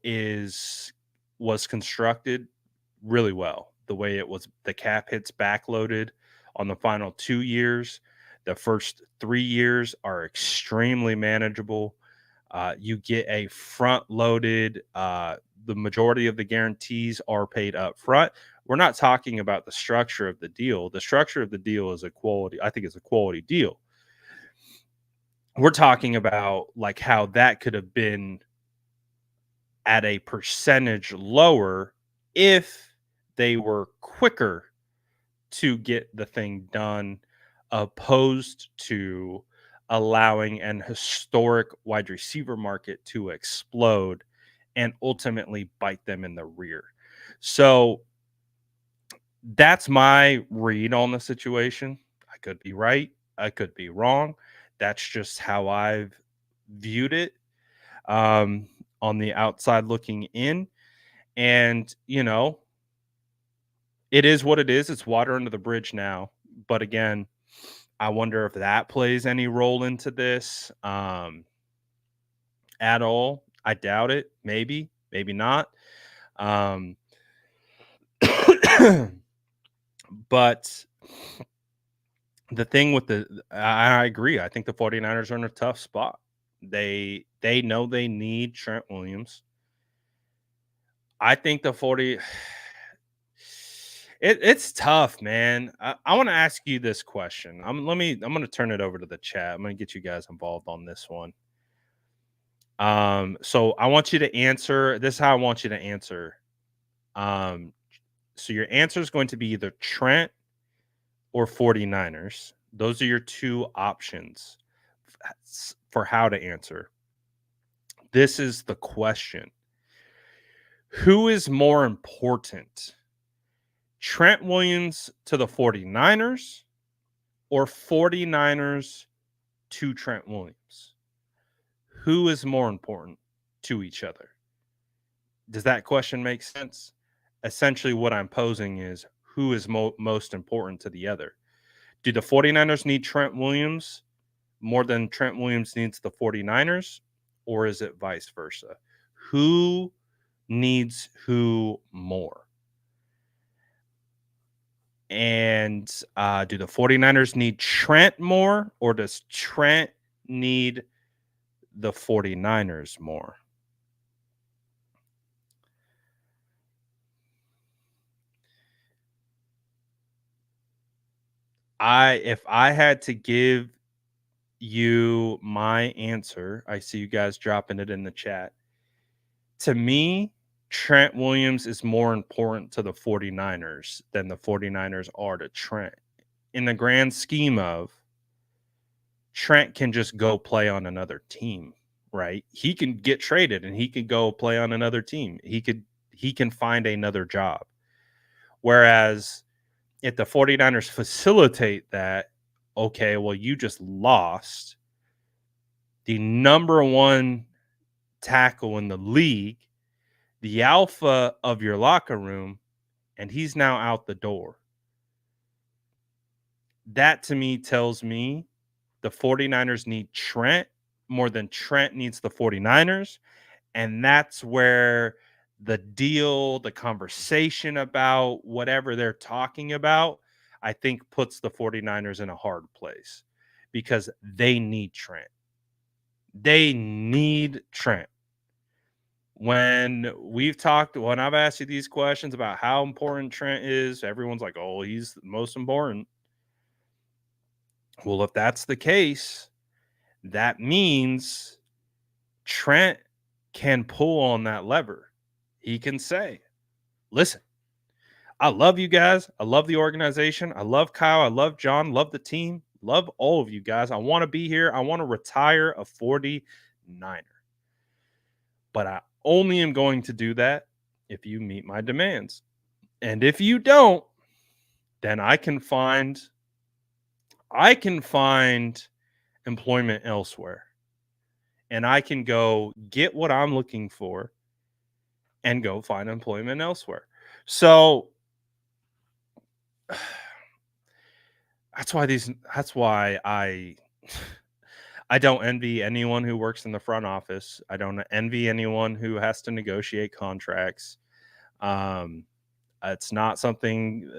was constructed really well. The way it was, the cap hits backloaded on the final 2 years. The first 3 years are extremely manageable. You get a front loaded, the majority of the guarantees are paid up front. We're not talking about the structure of the deal. The structure of the deal is I think it's a quality deal. We're talking about like how that could have been at a percentage lower if they were quicker to get the thing done, opposed to allowing an historic wide receiver market to explode and ultimately bite them in the rear. So that's my read on the situation. I could be right. I could be wrong. That's just how I've viewed it on the outside looking in. And, it is what it is. It's water under the bridge now. But again, I wonder if that plays any role into this at all. I doubt it. Maybe not. But the thing with I agree. I think the 49ers are in a tough spot. They know they need Trent Williams. I think the 40 it's tough, man. I want to ask you this question. I'm going to turn it over to the chat. I'm going to get you guys involved on this one. So I want you to answer. This is how I want you to answer. So your answer is going to be either Trent or 49ers. Those are your two options for how to answer. This is the question. Who is more important? Trent Williams to the 49ers or 49ers to Trent Williams? Who is more important to each other? Does that question make sense? Essentially, what I'm posing is who is most important to the other? Do the 49ers need Trent Williams more than Trent Williams needs the 49ers? Or is it vice versa? Who needs who more? And do the 49ers need Trent more, or does Trent need the 49ers more? If I had to give you my answer, I see you guys dropping it in the chat. To me, Trent Williams is more important to the 49ers than the 49ers are to Trent. In the grand scheme of, Trent can just go play on another team, right? He can get traded and he can go play on another team. He can find another job. Whereas if the 49ers facilitate that, okay, well, you just lost the number one tackle in the league, the alpha of your locker room, and he's now out the door. That to me tells me the 49ers need Trent more than Trent needs the 49ers. And that's where the deal, the conversation about whatever they're talking about, I think puts the 49ers in a hard place because they need Trent. They need Trent. When I've asked you these questions about how important Trent is, everyone's like, oh, he's the most important. Well, if that's the case, that means Trent can pull on that lever. He can say, listen, I love you guys. I love the organization. I love Kyle. I love John. Love the team. Love all of you guys. I want to be here. I want to retire a 49er. But I only am going to do that if you meet my demands. And if you don't, then I can find employment elsewhere. And I can go get what I'm looking for and go find employment elsewhere. So that's why I don't envy anyone who works in the front office. I don't envy anyone who has to negotiate contracts. It's not something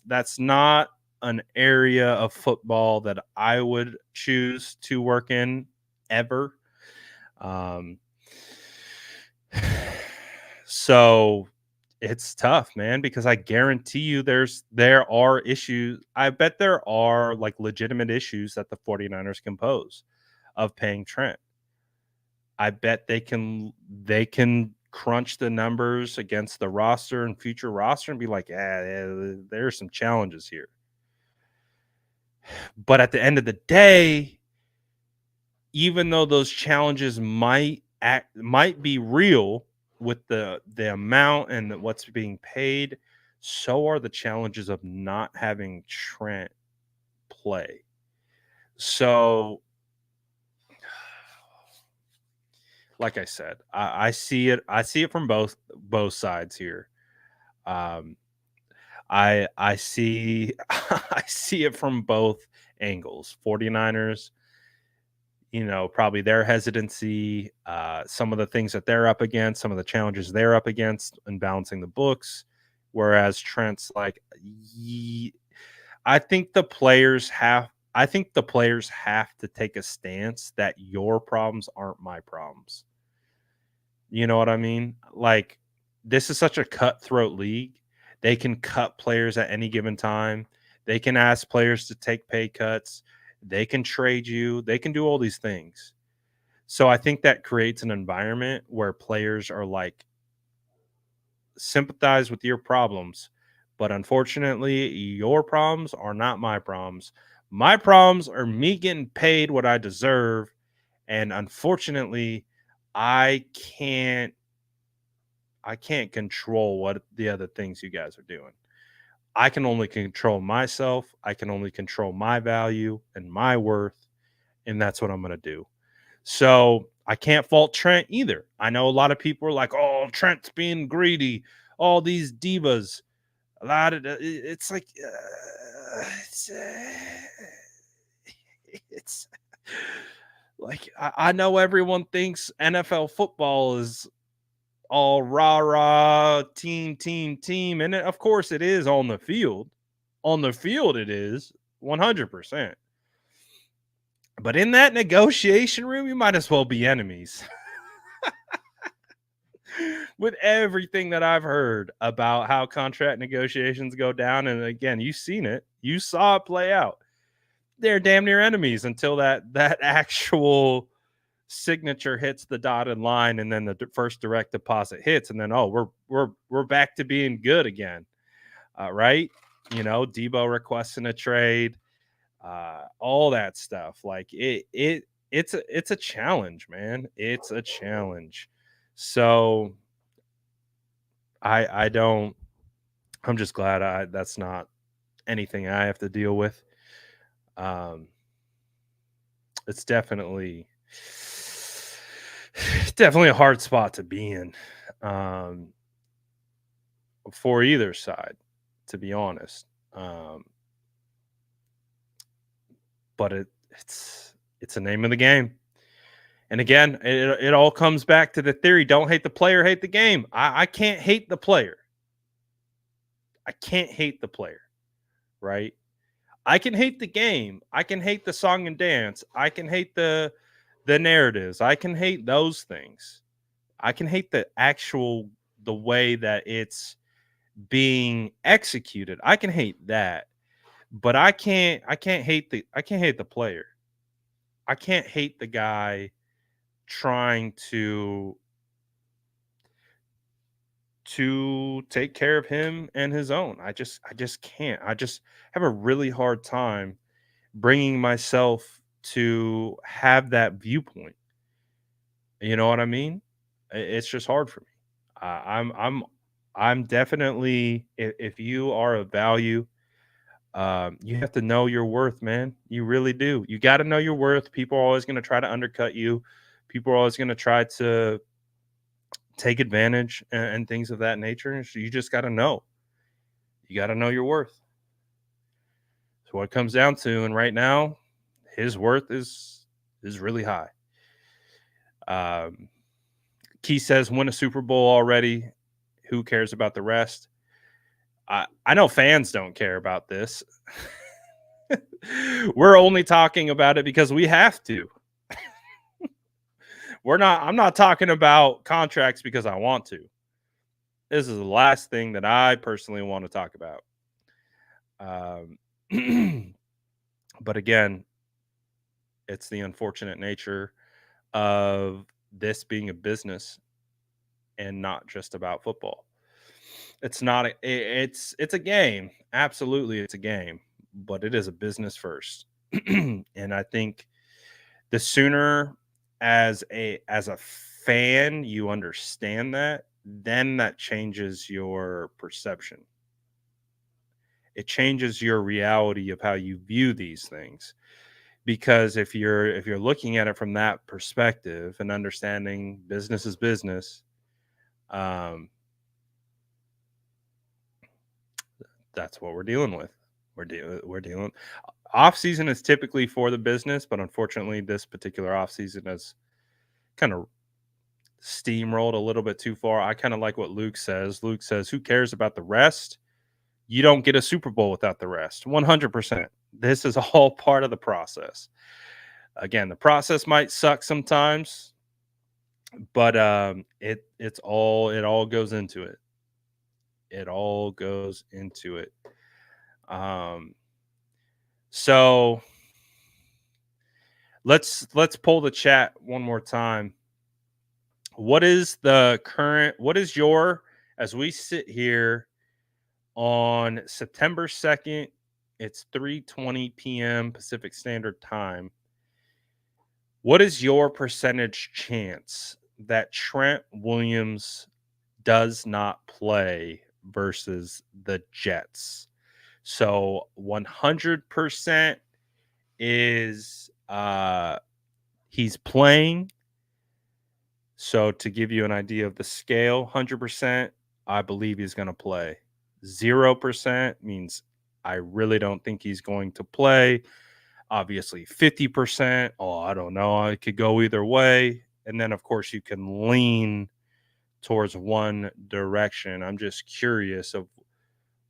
that's not an area of football that I would choose to work in ever. So it's tough, man, because I guarantee you there are issues. I bet there are like legitimate issues that the 49ers can pose of paying Trent. I bet they can crunch the numbers against the roster and future roster and be like, there's some challenges here. But at the end of the day, even though those challenges might be real with the amount and what's being paid, so are the challenges of not having Trent play. So, like I said, I see it. I see it from both sides here. I see I see it from both angles. 49ers, probably their hesitancy, some of the things that they're up against, some of the challenges they're up against in balancing the books. Whereas Trent's like, I think the players have I think the players have to take a stance that your problems aren't my problems. You know what I mean? Like, this is such a cutthroat league. They can cut players at any given time. They can ask players to take pay cuts. They can trade you. They can do all these things. So I think that creates an environment where players are like, sympathize with your problems, but unfortunately, your problems are not my problems. My problems are me getting paid what I deserve, and unfortunately, I can't I can't control what the other things you guys are doing. I can only control myself. I can only control my value and my worth, and that's what I'm going to do. So I can't fault Trent either. I know a lot of people are like, "Oh, Trent's being greedy. All these divas." A lot of it's like it's like I know everyone thinks NFL football is all rah rah team, and of course it is on the field. On the field, it is 100%. But in that negotiation room, you might as well be enemies. With everything that I've heard about how contract negotiations go down, and again, you've seen it, you saw it play out. They're damn near enemies until that actual signature hits the dotted line, and then the first direct deposit hits, and then we're back to being good again, right? You know, Debo requesting a trade, all that stuff. Like it's a challenge, man. It's a challenge. So I don't. I'm just glad that's not anything I have to deal with. Um, it's definitely a hard spot to be in, um, for either side, to be honest. Um, but it's a name of the game. And again, it all comes back to the theory: don't hate the player, hate the game. I can't hate the player. I can't hate the player, right? I can hate the game. I can hate the song and dance. I can hate the narratives. I can hate those things. I can hate the way that it's being executed. I can hate that. But I can't hate the player. I can't hate the guy trying to take care of him and his own. I just can't. I just have a really hard time bringing myself to have that viewpoint. You know what I mean? It's just hard for me. I'm definitely, if you are of value, you have to know your worth, man. You really do. You got to know your worth. People are always going to try to undercut you. People are always going to try to take advantage and things of that nature. So you just got to know. You got to know your worth. So what it comes down to, and right now, his worth is really high. Um, Key says, win a Super Bowl already. Who cares about the rest? I know fans don't care about this. We're only talking about it because we have to. I'm not talking about contracts because I want to. This is the last thing that I personally want to talk about. But again, it's the unfortunate nature of this being a business and not just about football. It's not it's a game. Absolutely it's a game, but it is a business first. And I think the sooner as a fan you understand that, then that changes your perception. It changes your reality of how you view these things. Because if you're looking at it from that perspective and understanding business is business, um, that's what we're dealing with. We're dealing. Off season is typically for the business, but unfortunately, this particular off season has kind of steamrolled a little bit too far. I kind of like what Luke says. Luke says, "Who cares about the rest? You don't get a Super Bowl without the rest." 100%. This is all part of the process. Again, the process might suck sometimes, but it all goes into it. It all goes into it. Um, so let's pull the chat one more time. What is the current? What is your, as we sit here on September 2nd? It's 3:20 p.m. Pacific Standard Time. What is your percentage chance that Trent Williams does not play versus the Jets? So 100% is he's playing. So to give you an idea of the scale, 100% I believe he's going to play. 0% means I really don't think he's going to play. Obviously 50%, oh, I don't know, it could go either way. And then of course you can lean towards one direction. I'm just curious of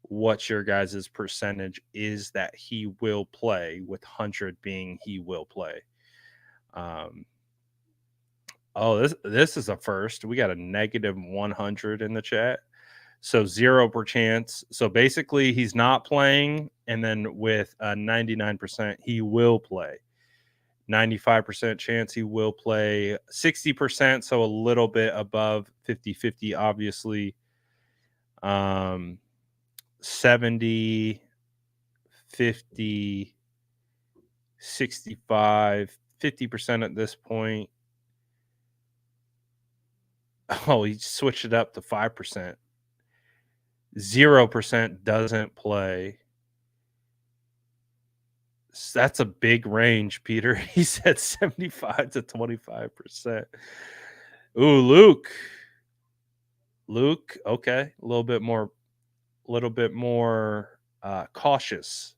what your guys' percentage is that he will play, with 100 being he will play. Oh, this is a first. We got a negative 100 in the chat. So 0%. So basically he's not playing, and then with a 99% he will play. 95% chance he will play. 60%, so a little bit above 50-50 obviously. 70, 50, 65, 50% at this point. Oh, he switched it up to 5%. 0% doesn't play. That's a big range, Peter. He said 75 to 25%. Ooh, Luke, okay. A little bit more cautious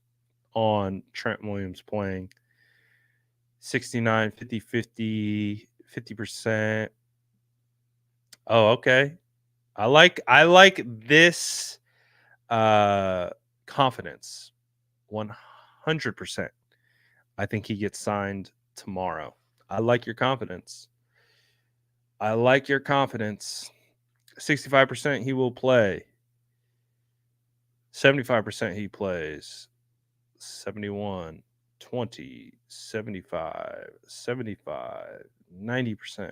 on Trent Williams playing. 69, 50, 50, 50%. Oh, okay. I like this confidence. 100%. I think he gets signed tomorrow. I like your confidence. 65% he will play. 75% he plays. 71, 20, 75, 75, 90%.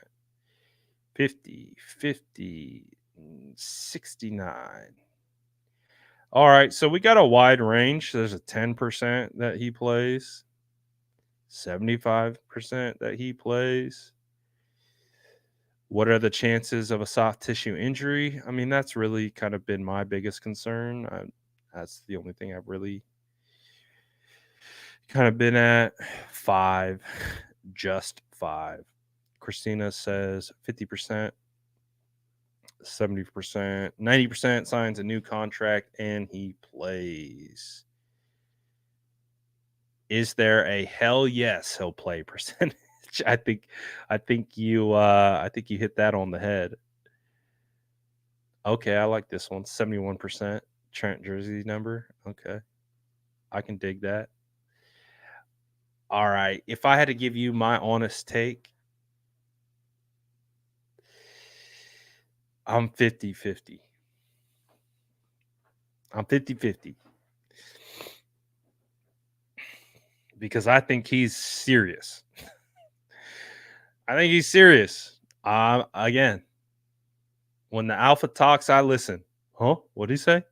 50, 50, 69. All right, so we got a wide range. There's a 10% that he plays, 75% that he plays. What are the chances of a soft tissue injury? I mean, that's really kind of been my biggest concern. That's the only thing I've really kind of been at. 5, just 5. Christina says 50%. 70%, 90% signs a new contract and he plays. Is there a hell yes he'll play percentage? I think you hit that on the head. Okay, I like this one. 71% Trent jersey number. Okay. I can dig that. All right. If I had to give you my honest take, I'm 50-50. I'm 50-50. Because I think he's serious. I think he's serious. Again, when the alpha talks, I listen. Huh? What'd he say?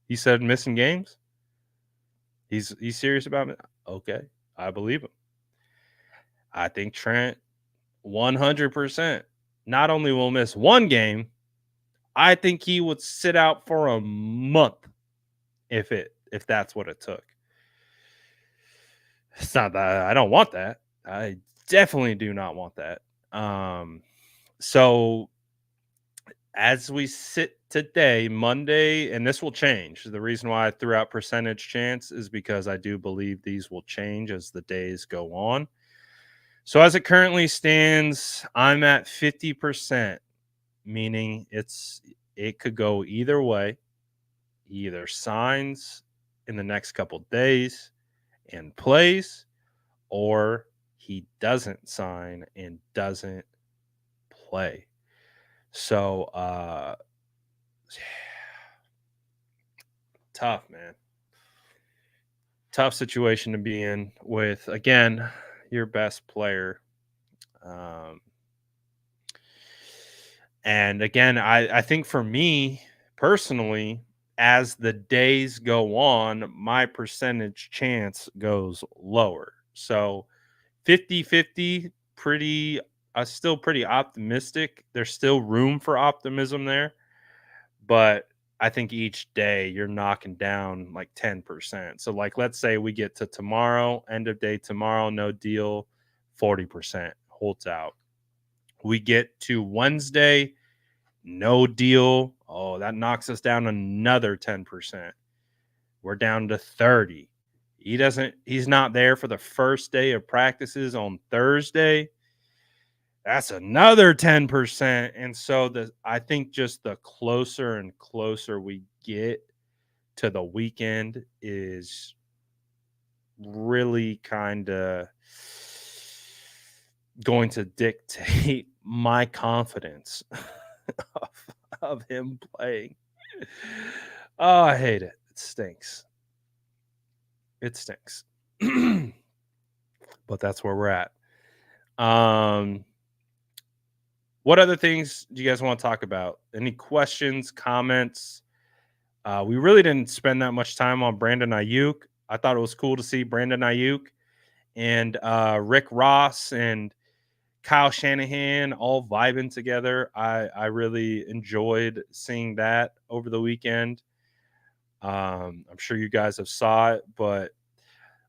He said missing games? He's serious about it? Okay. I believe him. I think Trent 100% not only will miss one game, I think he would sit out for a month if that's what it took. It's not that I don't want that. I definitely do not want that. So as we sit today, Monday, and this will change. The reason why I threw out percentage chance is because I do believe these will change as the days go on. So as it currently stands, I'm at 50%, meaning it could go either way. He either signs in the next couple days and plays, or he doesn't sign and doesn't play. So tough, man. Tough situation to be in with, again, your best player. Um, and again, I think for me personally, as the days go on, my percentage chance goes lower. So 50-50, pretty, still pretty optimistic. There's still room for optimism there, but I think each day you're knocking down like 10%. So like let's say we get to tomorrow, end of day tomorrow, no deal, 40% holds out. We get to Wednesday, no deal. Oh, that knocks us down another 10%. We're down to 30. He's not there for the first day of practices on Thursday. That's another 10%. And so I think just the closer and closer we get to the weekend is really kind of going to dictate my confidence of him playing. Oh, I hate it. It stinks. It stinks. But that's where we're at. What other things do you guys want to talk about? Any questions, comments? We really didn't spend that much time on Brandon Ayuk. I thought it was cool to see Brandon Ayuk and Rick Ross and Kyle Shanahan all vibing together. I really enjoyed seeing that over the weekend. I'm sure you guys have saw it, but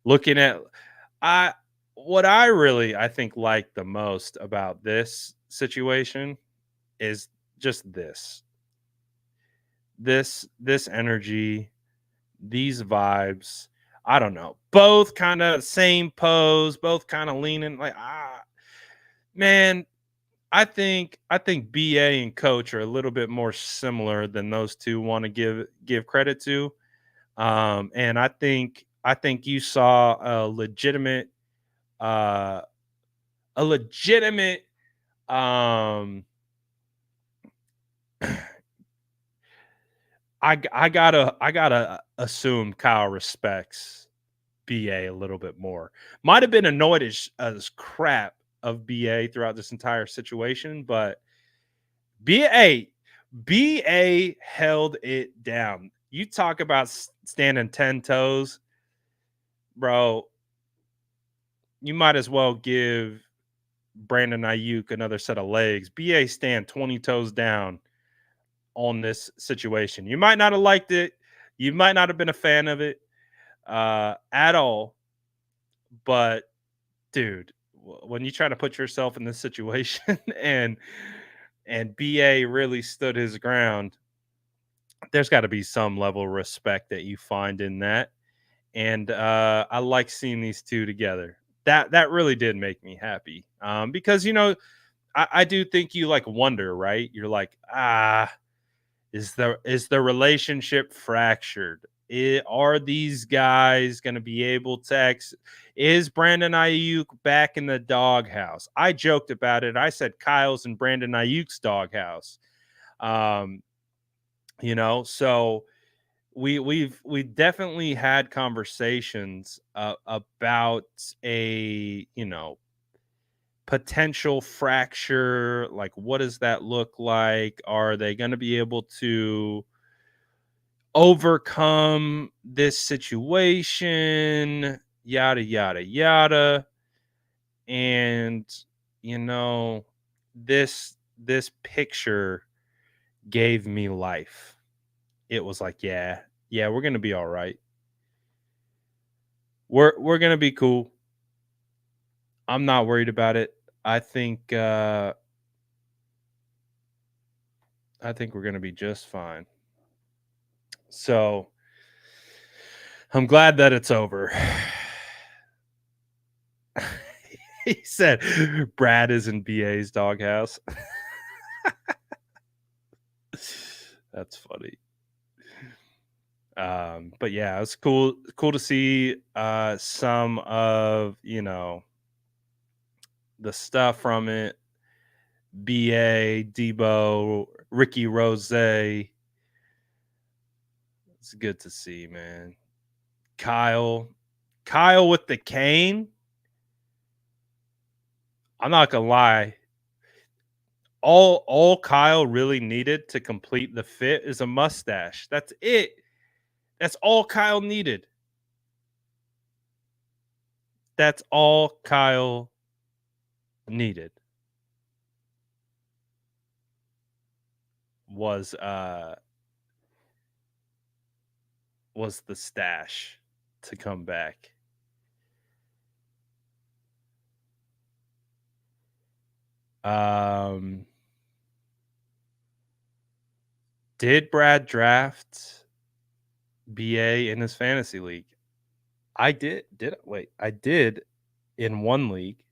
looking at what I think like the most about this situation is just this energy, these vibes. I don't know. Both kind of same pose, both kind of leaning like man, I think BA and coach are a little bit more similar than those two want to give credit to. And I think you saw uh a legitimate um I gotta assume Kyle respects BA a little bit more. Might have been annoyed as crap of BA throughout this entire situation, but BA held it down. You talk about standing 10 toes, bro. You might as well give Brandon Ayuk another set of legs. BA stand 20 toes down on this situation. You might not have liked it. You might not have been a fan of it at all. But dude, when you try to put yourself in this situation and BA really stood his ground, there's got to be some level of respect that you find in that. And I like seeing these two together. That really did make me happy. Because I do think you like wonder, right? You're like, is the relationship fractured? Are these guys going to be able to is Brandon Ayuk back in the doghouse? I joked about it. I said Kyle's and Brandon Ayuk's doghouse. So we definitely had conversations about a potential fracture. Like, what does that look like? Are they going to be able to overcome this situation? Yada yada yada. And this picture gave me life. It was like, yeah, we're gonna be all right. We're gonna be cool. I'm not worried about it. I think we're gonna be just fine. So I'm glad that it's over. He said Brad is in BA's doghouse. That's funny. But yeah, it's cool to see some of the stuff from it. BA, Debo, Ricky Rose. It's good to see, man. Kyle. Kyle with the cane. I'm not gonna lie. All Kyle really needed to complete the fit is a mustache. That's it. That's all Kyle needed. That's all Kyle needed was the stash to come back. Um did Brad draft BA in his fantasy league? I did. I did in one league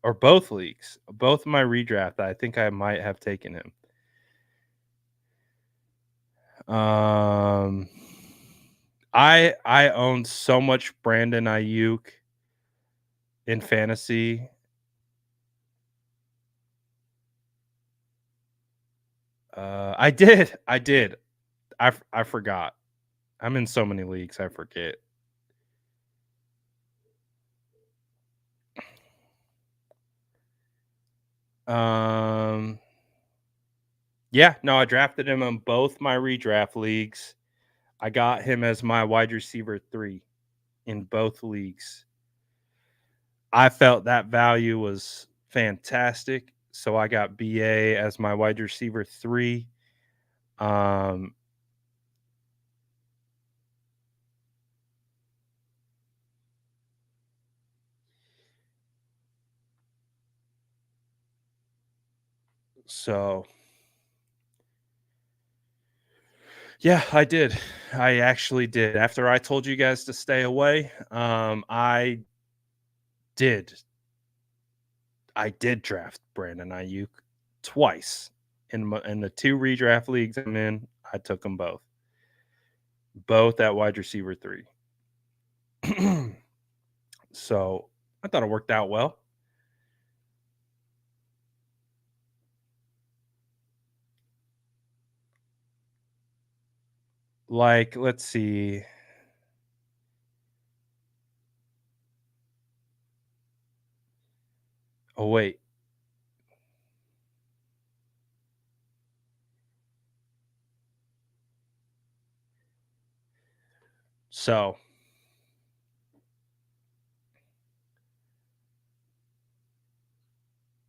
or both leagues. Both of my redraft. I think I might have taken him. I owned so much Brandon Ayuk in fantasy. I did. I did. I forgot. I'm in so many leagues, I forget. Um Yeah, no, I drafted him in both my redraft leagues. I got him as my wide receiver 3 in both leagues. I felt that value was fantastic, so I got BA as my wide receiver 3. Um so yeah, I did. I actually did. After I told you guys to stay away, did. I did draft Brandon Ayuk twice in the 2 redraft leagues I'm in. I took them both at wide receiver 3. So I thought it worked out well. Like, let's see. Oh wait. So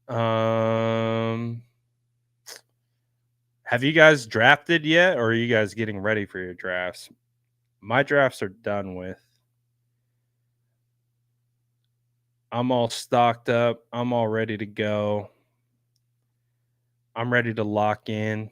um have you guys drafted yet, or are you guys getting ready for your drafts? My drafts are done with. I'm all stocked up. I'm all ready to go. I'm ready to lock in.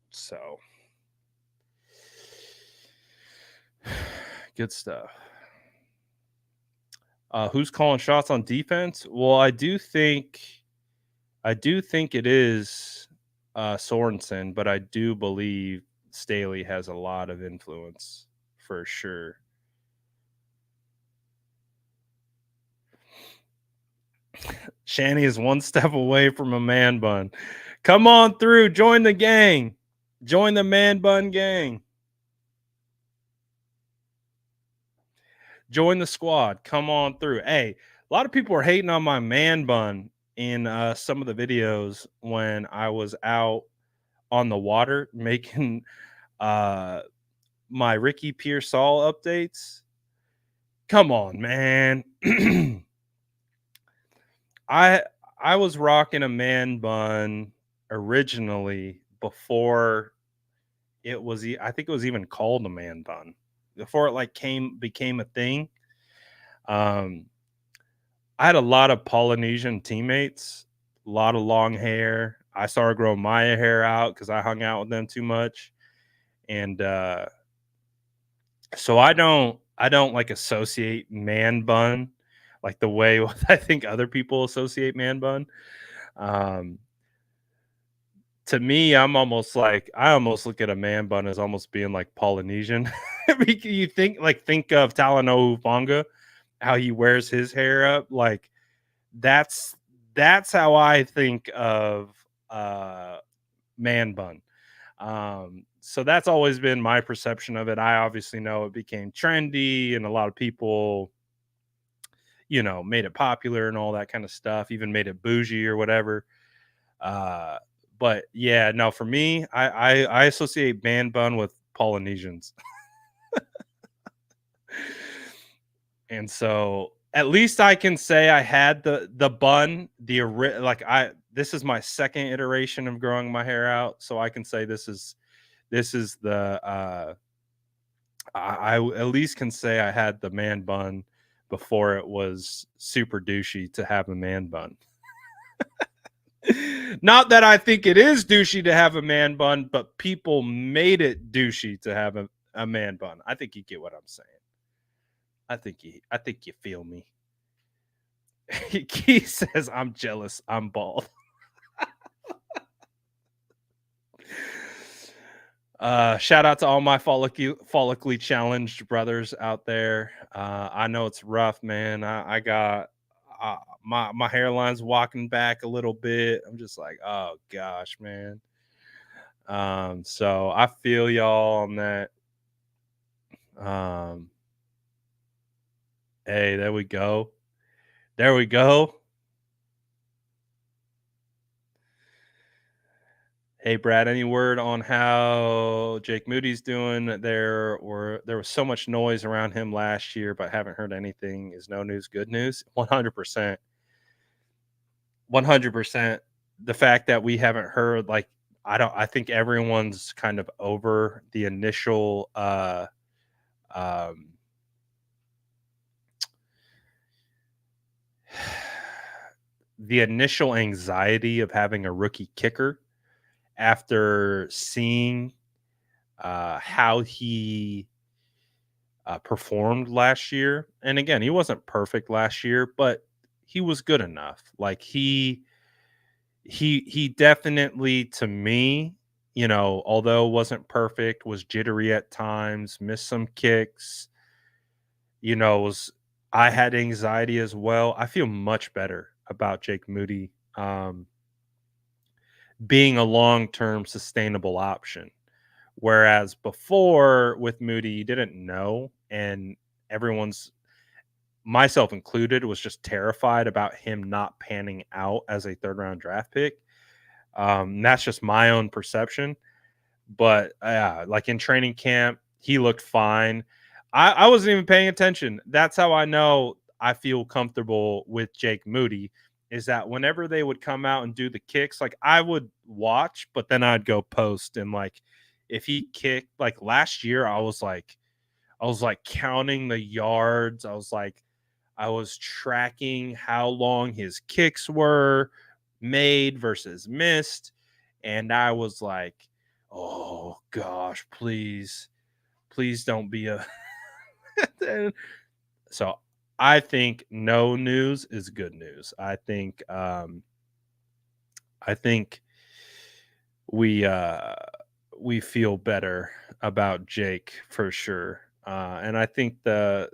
So good stuff. Who's calling shots on defense? Well, I do think it is Sorensen, but I do believe Staley has a lot of influence for sure. Shanny is one step away from a man bun. Come on through, join the gang. Join the man bun gang. Join the squad. Come on through. Hey, a lot of people are hating on my man bun in some of the videos when I was out on the water making uh my Ricky Pearsall updates. Come on, man. I I was rocking a man bun originally before I think it was even called a man bun. Before it like became a thing. Um I had a lot of Polynesian teammates a lot of long hair. I started growing my hair out because I hung out with them too much, and so I don't like associate man bun like the way I think other people associate man bun. Um, to me, I almost look at a man bun as almost being like Polynesian. You think of Talanoa Hufanga, how he wears his hair up, like that's that's how I think of uh man bun. So that's always been my perception of it. I obviously know it became trendy and a lot of people, made it popular and all that kind of stuff, even made it bougie or whatever. Uh, but yeah, no, for me, I associate man bun with Polynesians. And so at least I can say I had the bun, like I this is my second iteration of growing my hair out, so I can say this is the I at least can say I had the man bun before it was super douchey to have a man bun. Not that I think it is douchey to have a man bun, but people made it douchey to have a man bun. I think you get what I'm saying. I think you feel me. He says I'm jealous. I'm bald. Shout out to all my follically challenged brothers out there. I know it's rough, man. I got my hairline's walking back a little bit. I'm just like, oh gosh, man. So I feel y'all on that. Um, hey, there we go. There we go. Hey Brad, any word on how Jake Moody's doing? There was so much noise around him last year, but haven't heard anything. Is no news good news? 100%. 100%. The fact that we haven't heard, like, I think everyone's kind of over the initial um the initial anxiety of having a rookie kicker after seeing how he performed last year. And again, he wasn't perfect last year, but he was good enough. Like he definitely, to me, although wasn't perfect, was jittery at times, missed some kicks. Was I had anxiety as well. I feel much better about Jake Moody being a long term sustainable option. Whereas before with Moody, you didn't know, and everyone's, myself included, was just terrified about him not panning out as a third round draft pick. That's just my own perception. But like in training camp, he looked fine. I wasn't even paying attention. That's how I know I feel comfortable with Jake Moody, is that whenever they would come out and do the kicks, like I would watch, but then I'd go post, and like if he kicked, like last year, I was like counting the yards. I was tracking how long his kicks were made versus missed. And I was like, oh gosh, please don't be a. So I think no news is good news. I think we feel better about Jake for sure. And I think the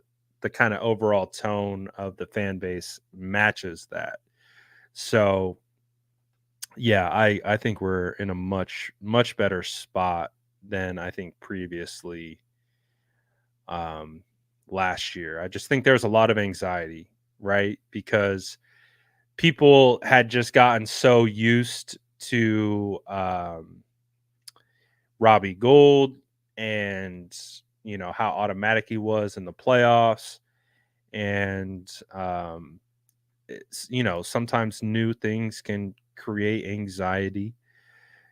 kind of overall tone of the fan base matches that. So yeah, I think we're in a much better spot than I think previously um last year. I just think there's a lot of anxiety, right? Because people had just gotten so used to Robbie Gould and how automatic he was in the playoffs, and sometimes new things can create anxiety.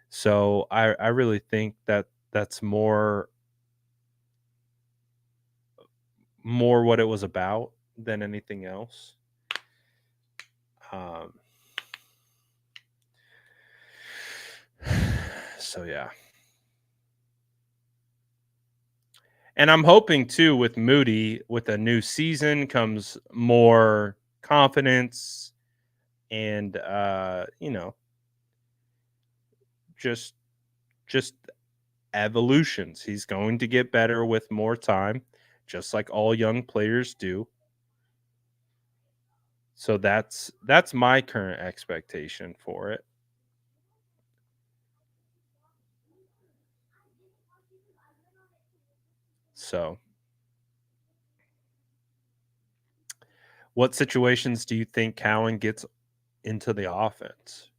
So I really think that that's more what it was about than anything else. Um, So yeah. And I'm hoping too with Moody, with a new season comes more confidence and just just evolutions. He's going to get better with more time, just like all young players do. So that's my current expectation for it. So, what situations do you think Cowan gets into the offense?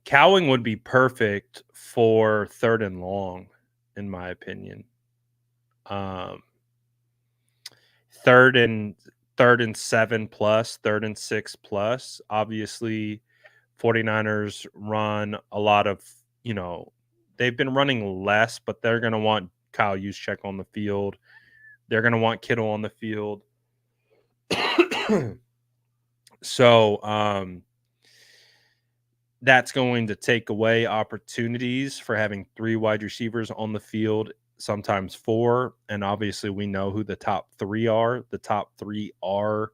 Cowing would be perfect for third and long, in my opinion. Um, third and third and 7 plus, third and 6 plus. Obviously, 49ers run a lot of, you know, they've been running less, but they're going to want Kyle Juszczyk on the field. They're going to want Kittle on the field. So, that's going to take away opportunities for having 3 wide receivers on the field, sometimes 4, and obviously we know who the top 3 are. The top 3 are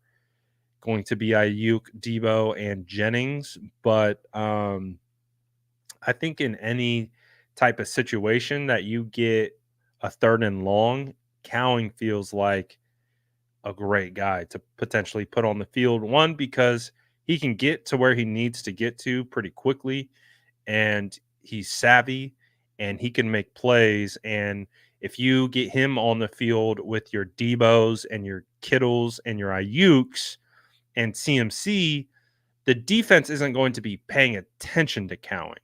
going to be Ayuk, Debo, and Jennings, but, I think in any type of situation that you get a third and long, Cowing feels like a great guy to potentially put on the field. One, because he can get to where he needs to get to pretty quickly, and he's savvy and he can make plays. And if you get him on the field with your Debos and your Kittles and your Ayuks and CMC, the defense isn't going to be paying attention to Cowing.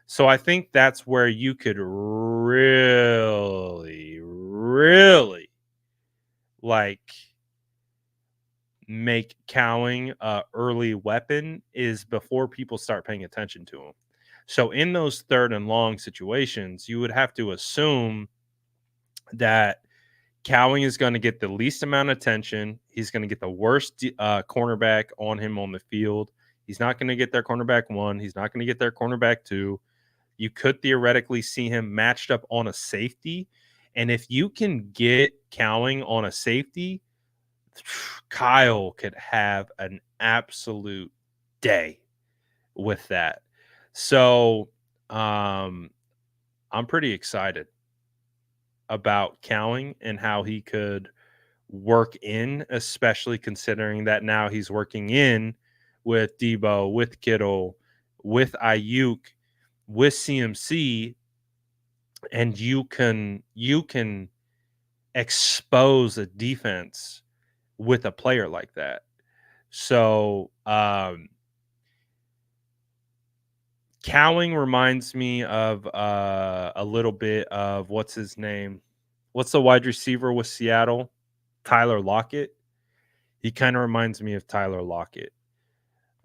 So I think that's where you could really, really like make Cowing a early weapon is before people start paying attention to him. So in those third and long situations, you would have to assume that Cowing is going to get the least amount of attention. He's going to get the worst cornerback on him on the field. He's not going to get their cornerback 1. He's not going to get their cornerback 2. You could theoretically see him matched up on a safety. And if you can get Cowing on a safety, Kyle could have an absolute day with that. So I'm pretty excited about Cowing and how he could work in, especially considering that now he's working in with Debo, with Kittle, with Ayuk, with CMC, and you can expose a defense with a player like that. So Cowing reminds me of a little bit of what's his name? What's the wide receiver with Seattle? Tyler Lockett. He kind of reminds me of Tyler Lockett.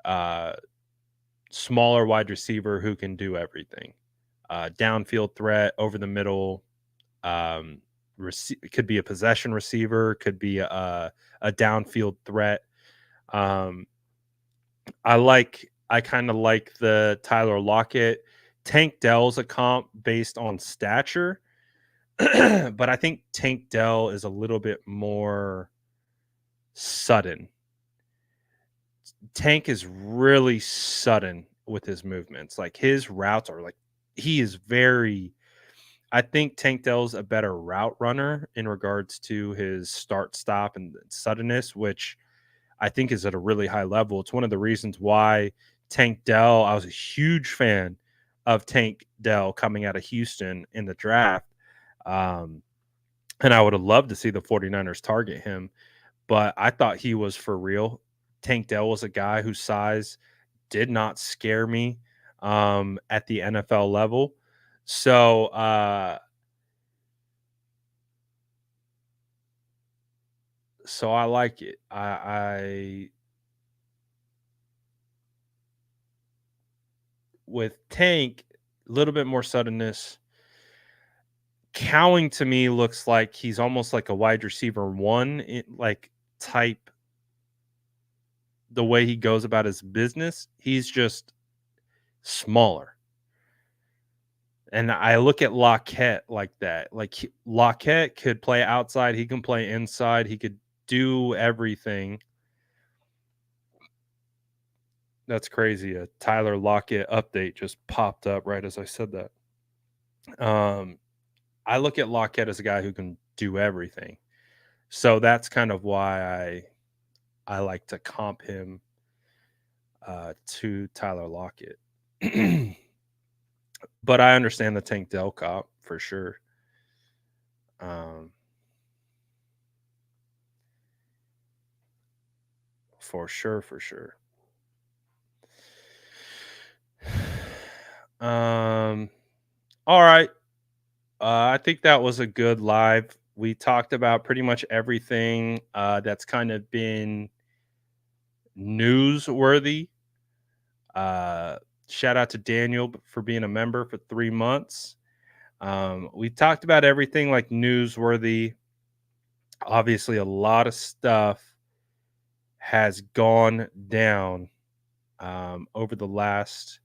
Uh, Smaller wide receiver who can do everything. Downfield threat, over the middle. Could be a possession receiver, could be a downfield threat. Um, I kind of like the Tyler Lockett. Tank Dell's a comp based on stature, but I think Tank Dell is a little bit more sudden. Tank is really sudden with his movements. Like his routes are like he is very I think Tank Dell's a better route runner in regards to his start stop and suddenness, which I think is at a really high level. It's one of the reasons why Tank Dell, I was a huge fan of Tank Dell coming out of Houston in the draft. Um, and I would have loved to see the 49ers target him, but I thought he was for real. Tank Dell was a guy whose size did not scare me at the NFL level. So, I like it. I with Tank, a little bit more suddenness. Cowing to me looks like he's almost like a wide receiver 1, like type the way he goes about his business. He's just smaller. And I look at Lockett like that. Like Lockett could play outside, he can play inside, he could do everything. That's crazy. A Tyler Lockett update just popped up right as I said that. I look at Lockett as a guy who can do everything. So that's kind of why I like to comp him to Tyler Lockett. But I understand the Tank Dell cop for sure. For sure. All right. I think that was a good live. We talked about pretty much everything that's kind of been newsworthy. Shout out to Daniel for being a member for 3 months. We talked about everything like newsworthy. Obviously, a lot of stuff has gone down over the last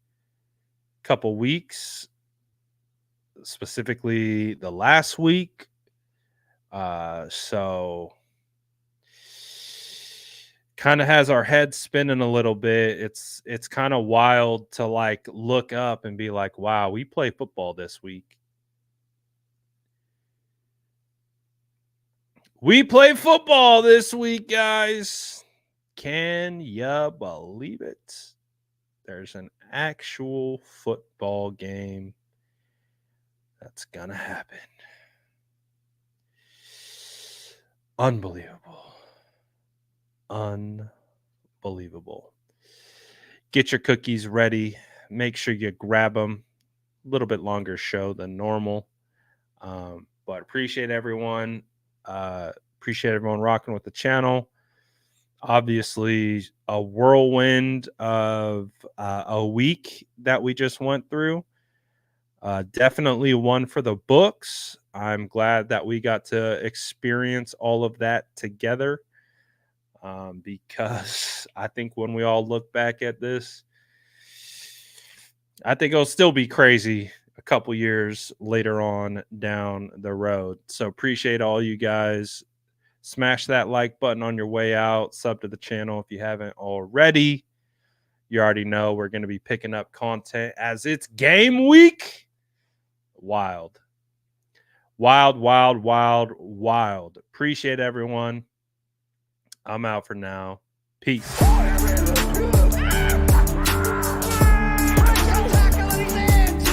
couple weeks, specifically the last week. So kind of has our head spinning a little bit. It's kind of wild to like look up and be like, wow, we play football this week. We play football this week, guys. Can ya believe it? There's an actual football game that's gonna happen. Unbelievable. Get your cookies ready. Make sure you grab them. A little bit longer show than normal. But appreciate everyone. Appreciate everyone rocking with the channel. Obviously, a whirlwind of a week that we just went through. Definitely one for the books. I'm glad that we got to experience all of that together. Because I think when we all look back at this, I think it'll still be crazy a couple years later on down the road. So appreciate all you guys. Smash that like button on your way out. Sub to the channel if you haven't already. You already know we're going to be picking up content as it's game week. Wild. Appreciate everyone. I'm out for now. Peace.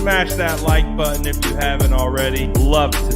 Smash that like button if you haven't already. Love to